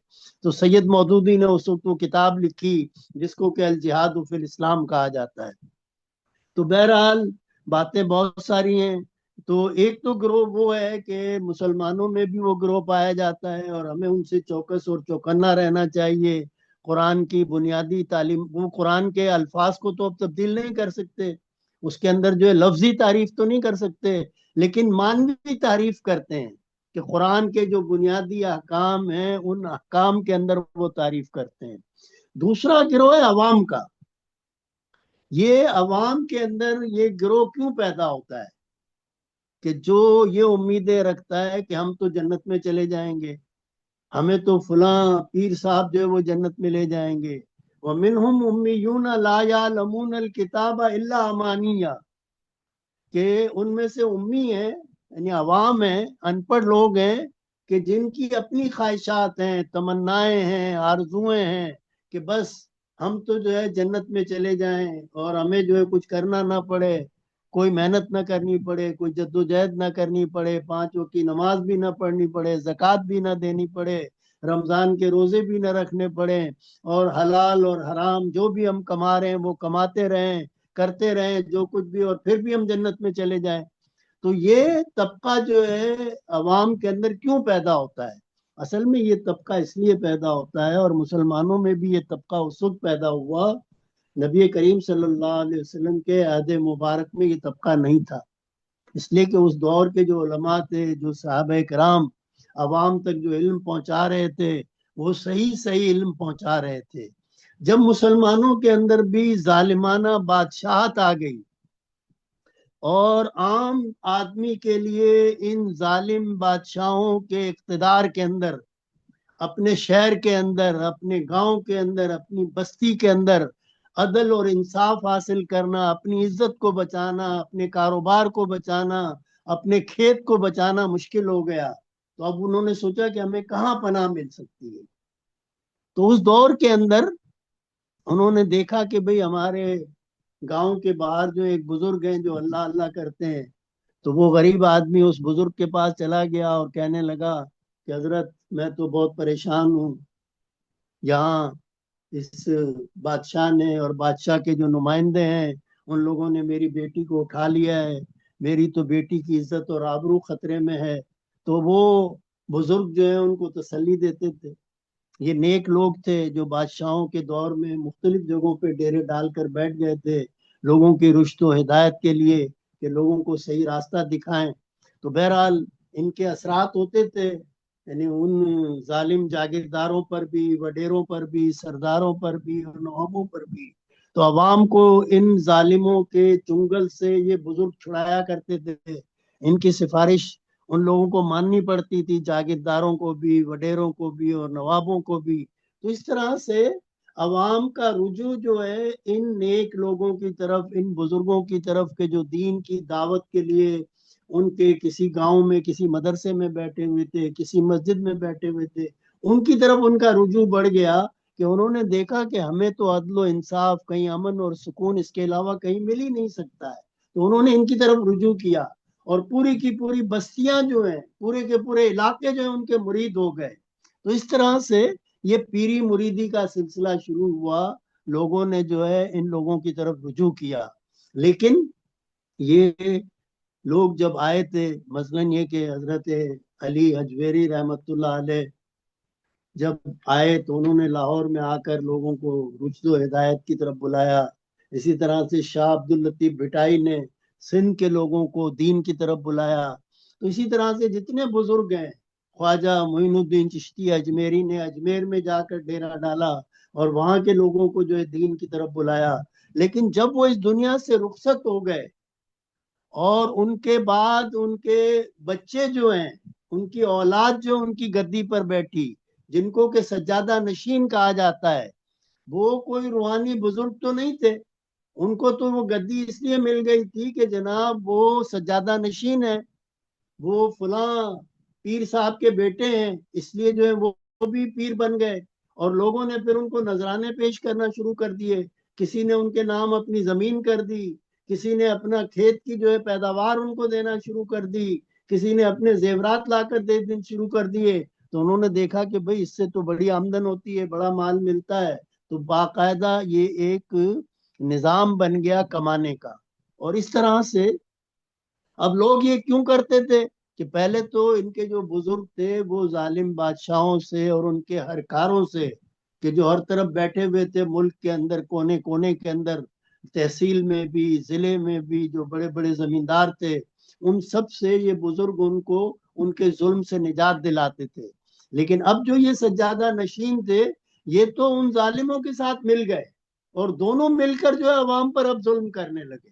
D: تو سید مودودی نے اس وقت وہ کتاب لکھی جس کو کہ الجہاد فی الاسلام کہا جاتا ہے. تو بہرحال باتیں بہت ساری ہیں. تو ایک تو گروہ وہ ہے کہ مسلمانوں میں بھی وہ گروہ پایا جاتا ہے اور ہمیں ان سے چوکس اور چوکنا رہنا چاہیے. قرآن کی بنیادی تعلیم، وہ قرآن کے الفاظ کو تو اب تبدیل نہیں کر سکتے، اس کے اندر جو ہے لفظی تعریف تو نہیں کر سکتے، لیکن مانوی تعریف کرتے ہیں کہ قرآن کے جو بنیادی احکام ہیں ان احکام کے اندر وہ تعریف کرتے ہیں. دوسرا گروہ ہے عوام کا. یہ عوام کے اندر یہ گروہ کیوں پیدا ہوتا ہے کہ جو یہ امیدیں رکھتا ہے کہ ہم تو جنت میں چلے جائیں گے، ہمیں تو فلاں پیر صاحب جو ہے وہ جنت میں لے جائیں گے. وَمِنْهُمْ أُمِّيُّونَ لَا يَعْلَمُونَ الْكِتَابَ إِلَّا أَمَانِيَّ، کہ ان میں سے امی ہیں یعنی عوام ہیں، ان پڑھ لوگ ہیں کہ جن کی اپنی خواہشات ہیں، تمنائیں ہیں، آرزویں ہیں کہ بس ہم تو جو ہے جنت میں چلے جائیں اور ہمیں جو ہے کچھ کرنا نہ پڑے، کوئی محنت نہ کرنی پڑے، کوئی جدوجہد نہ کرنی پڑے، 5 وقت کی نماز بھی نہ پڑھنی پڑے، زکوٰۃ بھی نہ دینی پڑے، رمضان کے روزے بھی نہ رکھنے پڑے، اور حلال اور حرام جو بھی ہم کما رہے ہیں وہ کماتے رہیں، کرتے رہیں جو کچھ بھی، اور پھر بھی ہم جنت میں چلے جائیں. تو یہ طبقہ جو ہے عوام کے اندر کیوں پیدا ہوتا ہے؟ اصل میں یہ طبقہ اس لیے پیدا ہوتا ہے، اور مسلمانوں میں بھی یہ طبقہ اس وقت پیدا ہوا نبی کریم صلی اللہ علیہ وسلم کے عہد مبارک میں یہ طبقہ نہیں تھا، اس لیے کہ اس دور کے جو علماء تھے، جو صحابہ کرام عوام تک جو علم پہنچا رہے تھے، وہ صحیح صحیح علم پہنچا رہے تھے۔ جب مسلمانوں کے اندر بھی ظالمانہ بادشاہت آ گئی اور عام آدمی کے لیے ان ظالم بادشاہوں کے اقتدار کے اندر، اپنے شہر کے اندر، اپنے گاؤں کے اندر، اپنی بستی کے اندر عدل اور انصاف حاصل کرنا، اپنی عزت کو بچانا، اپنے کاروبار کو بچانا، اپنے کھیت کو بچانا مشکل ہو گیا، تو اب انہوں نے سوچا کہ ہمیں کہاں پناہ مل سکتی ہے۔ تو اس دور کے اندر انہوں نے دیکھا کہ بھئی ہمارے گاؤں کے باہر جو ایک بزرگ ہیں جو اللہ اللہ کرتے ہیں، تو وہ غریب آدمی اس بزرگ کے پاس چلا گیا اور کہنے لگا کہ حضرت میں تو بہت پریشان ہوں، یہاں اس بادشاہ نے اور بادشاہ کے جو نمائندے ہیں ان لوگوں نے میری بیٹی کو اٹھا لیا ہے، میری تو بیٹی کی عزت اور آبرو خطرے میں ہے۔ تو وہ بزرگ جو ہیں ان کو تسلی دیتے تھے، یہ نیک لوگ تھے جو بادشاہوں کے دور میں مختلف جگہوں پہ ڈیرے ڈال کر بیٹھ گئے تھے لوگوں کی رشد و ہدایت کے لیے کہ لوگوں کو صحیح راستہ دکھائیں۔ تو بہرحال ان کے اثرات ہوتے تھے، یعنی ان ظالم جاگیرداروں پر بھی، وڈیروں پر بھی، سرداروں پر بھی اور نوابوں پر بھی۔ تو عوام کو ان ظالموں کے چنگل سے یہ بزرگ چھڑایا کرتے تھے، ان کی سفارش ان لوگوں کو ماننی پڑتی تھی، جاگیرداروں کو بھی، وڈیروں کو بھی اور نوابوں کو بھی۔ تو اس طرح سے عوام کا رجوع جو ہے ان نیک لوگوں کی طرف، ان بزرگوں کی طرف کہ جو دین کی دعوت کے لیے ان کے کسی گاؤں میں کسی مدرسے میں بیٹھے ہوئے تھے، کسی مسجد میں بیٹھے ہوئے تھے، ان کی طرف ان کا رجوع بڑھ گیا کہ انہوں نے دیکھا کہ ہمیں تو عدل و انصاف، کہیں امن اور سکون اس کے علاوہ کہیں مل ہی نہیں سکتا ہے۔ تو انہوں نے ان کی طرف رجوع کیا اور پوری کی پوری بستیاں جو ہیں، پورے کے پورے علاقے جو ہیں ان کے مرید ہو گئے۔ تو اس طرح سے یہ پیری مریدی کا سلسلہ شروع ہوا، لوگوں نے جو ہے ان لوگوں کی طرف رجوع کیا۔ لیکن یہ لوگ جب آئے تھے، مثلاً یہ کہ حضرت علی حجویری رحمت اللہ علیہ جب آئے تو انہوں نے لاہور میں آ کر لوگوں کو رشد و ہدایت کی طرف بلایا۔ اسی طرح سے شاہ عبد اللطیف بھٹائی نے سندھ کے لوگوں کو دین کی طرف بلایا۔ تو اسی طرح سے جتنے بزرگ ہیں، خواجہ معین الدین چشتی اجمیری نے اجمیر میں جا کر ڈیرا ڈالا اور وہاں کے لوگوں کو جو ہے دین کی طرف بلایا۔ لیکن جب وہ اس دنیا سے رخصت ہو گئے اور ان کے بعد ان کے بچے جو ہیں، ان کی اولاد جو ان کی گدی پر بیٹھی، جن کو کہ سجادہ نشین کہا جاتا ہے، وہ کوئی روحانی بزرگ تو نہیں تھے، ان کو تو وہ گدی اس لیے مل گئی تھی کہ جناب وہ سجادہ نشین ہے، وہ فلاں پیر صاحب کے بیٹے ہیں، اس لیے جو ہے وہ بھی پیر بن گئے۔ اور لوگوں نے پھر ان کو نذرانے پیش کرنا شروع کر دیے، کسی نے ان کے نام اپنی زمین کر دی، کسی نے اپنا کھیت کی جو ہے پیداوار ان کو دینا شروع کر دی، کسی نے اپنے زیورات لا کر دے دن شروع کر دیے۔ تو انہوں نے دیکھا کہ بھئی اس سے تو بڑی آمدن ہوتی ہے، بڑا مال ملتا ہے، تو باقاعدہ یہ ایک نظام بن گیا کمانے کا۔ اور اس طرح سے اب لوگ یہ کیوں کرتے تھے کہ پہلے تو ان کے جو بزرگ تھے وہ ظالم بادشاہوں سے اور ان کے ہرکاروں سے کہ جو ہر طرف بیٹھے ہوئے تھے ملک کے اندر، کونے کونے کے اندر، تحصیل میں بھی، ضلع میں بھی جو بڑے بڑے زمیندار تھے، ان سب سے یہ بزرگ ان کو ان کے ظلم سے نجات دلاتے تھے۔ لیکن اب جو یہ سجادہ نشین تھے، یہ تو ان ظالموں کے ساتھ مل گئے اور دونوں مل کر جو ہے عوام پر اب ظلم کرنے لگے۔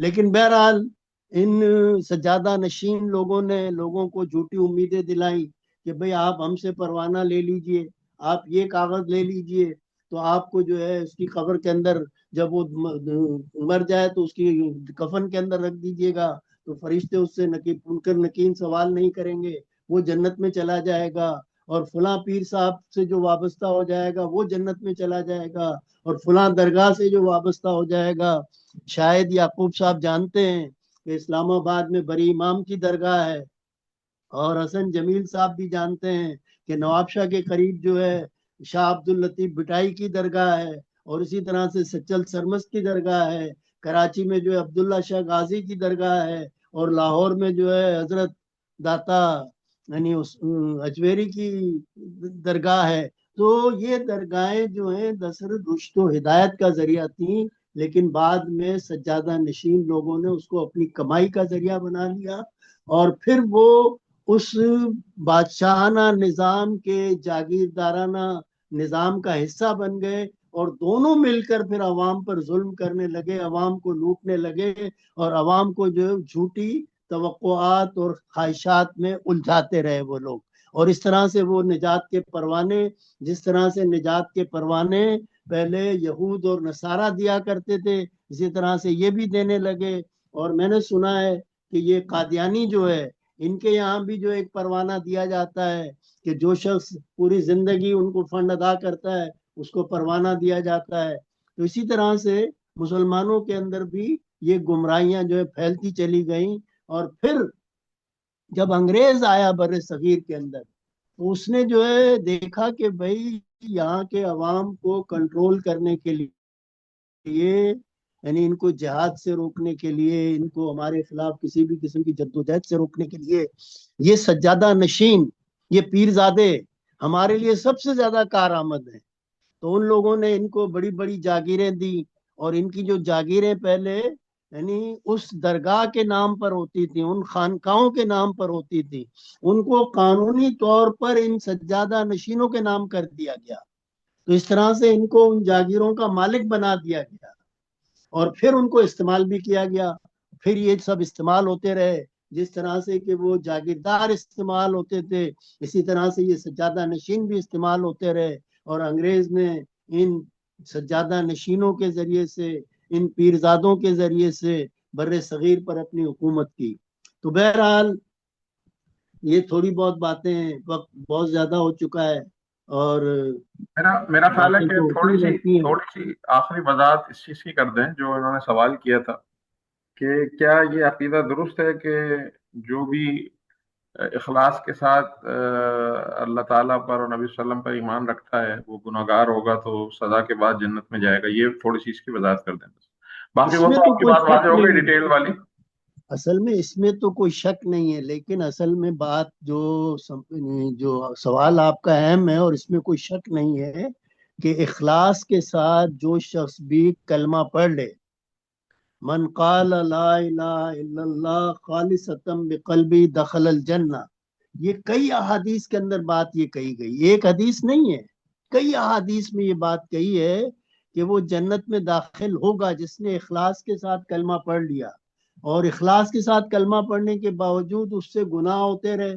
D: لیکن بہرحال ان سجادہ نشین لوگوں نے لوگوں کو جھوٹی امیدیں دلائیں کہ بھئی آپ ہم سے پروانہ لے لیجئے، آپ یہ کاغذ لے لیجئے، تو آپ کو جو ہے اس کی قبر کے اندر جب وہ مر جائے تو اس کی کفن کے اندر رکھ دیجئے گا، تو فرشتے اس سے منکر نکیر سوال نہیں کریں گے، وہ جنت میں چلا جائے گا، اور فلاں پیر صاحب سے جو وابستہ ہو جائے گا وہ جنت میں چلا جائے گا، اور فلاں درگاہ سے جو وابستہ ہو جائے گا، شاید یعقوب صاحب جانتے ہیں کہ اسلام آباد میں بری امام کی درگاہ ہے، اور حسن جمیل صاحب بھی جانتے ہیں کہ نواب شاہ کے قریب جو ہے شاہ عبد اللطیف بھٹائی کی درگاہ ہے، اور اسی طرح سے سچل سرمس کی درگاہ ہے، کراچی میں جو ہے عبداللہ شاہ غازی کی درگاہ ہے، اور لاہور میں جو ہے حضرت داتا یعنی اجمیری کی درگاہ ہے۔ تو یہ درگاہیں جو ہیں دراصل رشد و ہدایت کا ذریعہ تھیں، لیکن بعد میں سجادہ نشین لوگوں نے اس کو اپنی کمائی کا ذریعہ بنا لیا، اور پھر وہ اس بادشاہانہ نظام کے جاگیردارانہ نظام کا حصہ بن گئے، اور دونوں مل کر پھر عوام پر ظلم کرنے لگے، عوام کو لوٹنے لگے، اور عوام کو جو جھوٹی توقعات اور خواہشات میں الجھاتے رہے وہ لوگ۔ اور اس طرح سے وہ نجات کے پروانے، جس طرح سے نجات کے پروانے پہلے یہود اور نصارہ دیا کرتے تھے، اسی طرح سے یہ بھی دینے لگے۔ اور میں نے سنا ہے کہ یہ قادیانی جو ہے، ان کے یہاں بھی جو ایک پروانہ دیا جاتا ہے کہ جو شخص پوری زندگی ان کو فنڈ ادا کرتا ہے اس کو پروانہ دیا جاتا ہے۔ تو اسی طرح سے مسلمانوں کے اندر بھی یہ گمراہیاں جو ہے پھیلتی چلی گئیں، اور پھر جب انگریز آیا بر صغیر کے اندر، تو اس نے جو ہے دیکھا کہ بھائی یہاں کے عوام کو کنٹرول کرنے کے لیے، یعنی ان کو جہاد سے روکنے کے لیے، ان کو ہمارے خلاف کسی بھی قسم کی جدوجہد سے روکنے کے لیے، یہ سجادہ نشین، یہ پیرزادے ہمارے لیے سب سے زیادہ کارآمد ہیں۔ تو ان لوگوں نے ان کو بڑی بڑی جاگیریں دی، اور ان کی جو جاگیریں پہلے یعنی اس درگاہ کے نام پر ہوتی تھی، ان خانقاہوں کے نام پر ہوتی تھی، ان کو قانونی طور پر ان سجادہ نشینوں کے نام کر دیا گیا۔ تو اس طرح سے ان کو ان جاگیروں کا مالک بنا دیا گیا، اور پھر ان کو استعمال بھی کیا گیا۔ پھر یہ سب استعمال ہوتے رہے، جس طرح سے کہ وہ جاگیردار استعمال ہوتے تھے، اسی طرح سے یہ سجادہ نشین بھی استعمال ہوتے رہے، اور انگریز نے ان سجادہ نشینوں کے ذریعے سے، ان پیرزادوں کے ذریعے سے بر صغیر پر اپنی حکومت کی۔ تو بہرحال یہ تھوڑی بہت باتیں ہیں، وقت بہت زیادہ ہو چکا ہے، اور
A: میرا خیال ہے
D: باتیں
A: کہ
D: تو ہوتی ہی رہتی ہیں۔
A: تھوڑی سی آخری وضاحت اس چیز کی کر دیں جو انہوں نے سوال کیا تھا، کہ کیا یہ عقیدہ درست ہے کہ جو بھی اخلاص کے ساتھ اللہ تعالیٰ پر اور نبی صلی اللہ علیہ وسلم پر ایمان رکھتا ہے وہ گناہ گار ہوگا تو سزا کے بعد جنت میں جائے گا؟ یہ تھوڑی سی اس کی وضاحت کر دیں بس، باقی
D: اس
A: وہ
D: میں
A: تو
D: تو
A: آپ کی
D: کوئی
A: بات
D: شک
A: واضح ہو گئی
D: نہیں
A: ڈیٹیل والی۔
D: ہے، اصل میں اس میں تو کوئی شک نہیں ہے، لیکن اصل میں بات جو سوال آپ کا اہم ہے، اور اس میں کوئی شک نہیں ہے کہ اخلاص کے ساتھ جو شخص بھی کلمہ پڑھ لے، من قال لا الہ الا اللہ خالصتا بقلبی دخل الجنہ، یہ کئی احادیث کے اندر بات یہ کہی گئی، ایک حدیث نہیں ہے، کئی احادیث میں یہ بات کہی ہے کہ وہ جنت میں داخل ہوگا جس نے اخلاص کے ساتھ کلمہ پڑھ لیا۔ اور اخلاص کے ساتھ کلمہ پڑھنے کے باوجود اس سے گناہ ہوتے رہے،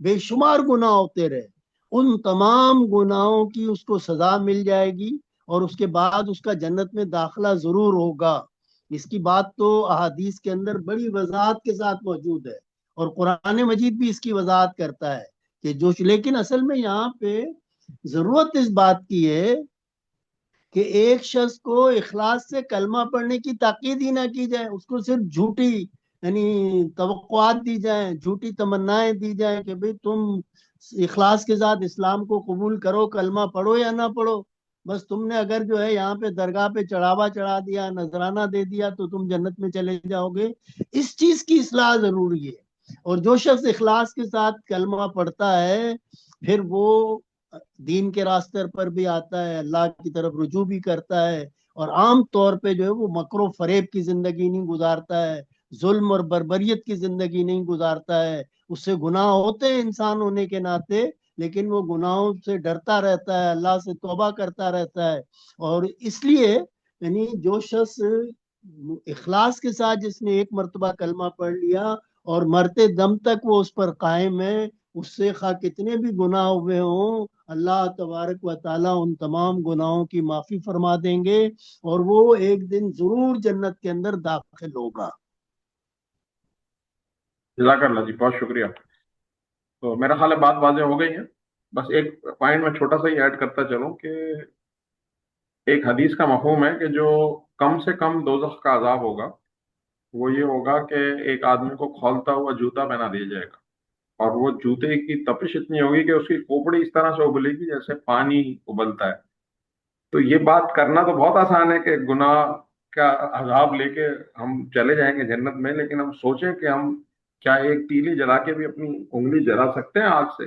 D: بے شمار گناہ ہوتے رہے، ان تمام گناہوں کی اس کو سزا مل جائے گی، اور اس کے بعد اس کا جنت میں داخلہ ضرور ہوگا۔ اس کی بات تو احادیث کے اندر بڑی وضاحت کے ساتھ موجود ہے، اور قرآن مجید بھی اس کی وضاحت کرتا ہے کہ لیکن اصل میں یہاں پہ ضرورت اس بات کی ہے کہ ایک شخص کو اخلاص سے کلمہ پڑھنے کی تاکید ہی نہ کی جائے، اس کو صرف جھوٹی یعنی توقعات دی جائیں، جھوٹی تمنائیں دی جائیں کہ بھئی تم اخلاص کے ساتھ اسلام کو قبول کرو، کلمہ پڑھو یا نہ پڑھو، بس تم نے اگر جو ہے یہاں پہ درگاہ پہ چڑھاوا چڑھا دیا، نذرانہ دے دیا تو تم جنت میں چلے جاؤ گے۔ اس چیز کی اصلاح ضروری ہے، اور جو شخص اخلاص کے ساتھ کلمہ پڑھتا ہے پھر وہ دین کے راستے پر بھی آتا ہے، اللہ کی طرف رجوع بھی کرتا ہے، اور عام طور پہ جو ہے وہ مکر و فریب کی زندگی نہیں گزارتا ہے، ظلم اور بربریت کی زندگی نہیں گزارتا ہے۔ اس سے گناہ ہوتے ہیں انسان ہونے کے ناطے، لیکن وہ گناہوں سے ڈرتا رہتا ہے، اللہ سے توبہ کرتا رہتا ہے۔ اور اس لیے یعنی جو شخص اخلاص کے ساتھ جس نے ایک مرتبہ کلمہ پڑھ لیا اور مرتے دم تک وہ اس پر قائم ہے، اس سے خواہ کتنے بھی گناہ ہوئے ہوں، اللہ تبارک و تعالیٰ ان تمام گناہوں کی معافی فرما دیں گے، اور وہ ایک دن ضرور جنت کے اندر داخل ہوگا۔
A: جزاک اللہ جی، بہت شکریہ۔ تو میرا خیال ہے بات واضح ہو گئی ہے، بس ایک پوائنٹ میں چھوٹا سا ہی ایڈ کرتا چلوں کہ ایک حدیث کا مفہوم ہے کہ جو کم سے کم دوزخ کا عذاب ہوگا وہ یہ ہوگا کہ ایک آدمی کو کھولتا ہوا جوتا پہنا دیا جائے گا، اور وہ جوتے کی تپش اتنی ہوگی کہ اس کی کھوپڑی اس طرح سے ابلے گی جیسے پانی ابلتا ہے۔ تو یہ بات کرنا تو بہت آسان ہے کہ گناہ کا عذاب لے کے ہم چلے جائیں گے جنت میں، لیکن ہم سوچیں کہ ہم کیا ایک تیلی جلا کے بھی اپنی انگلی جلا سکتے ہیں آگ سے؟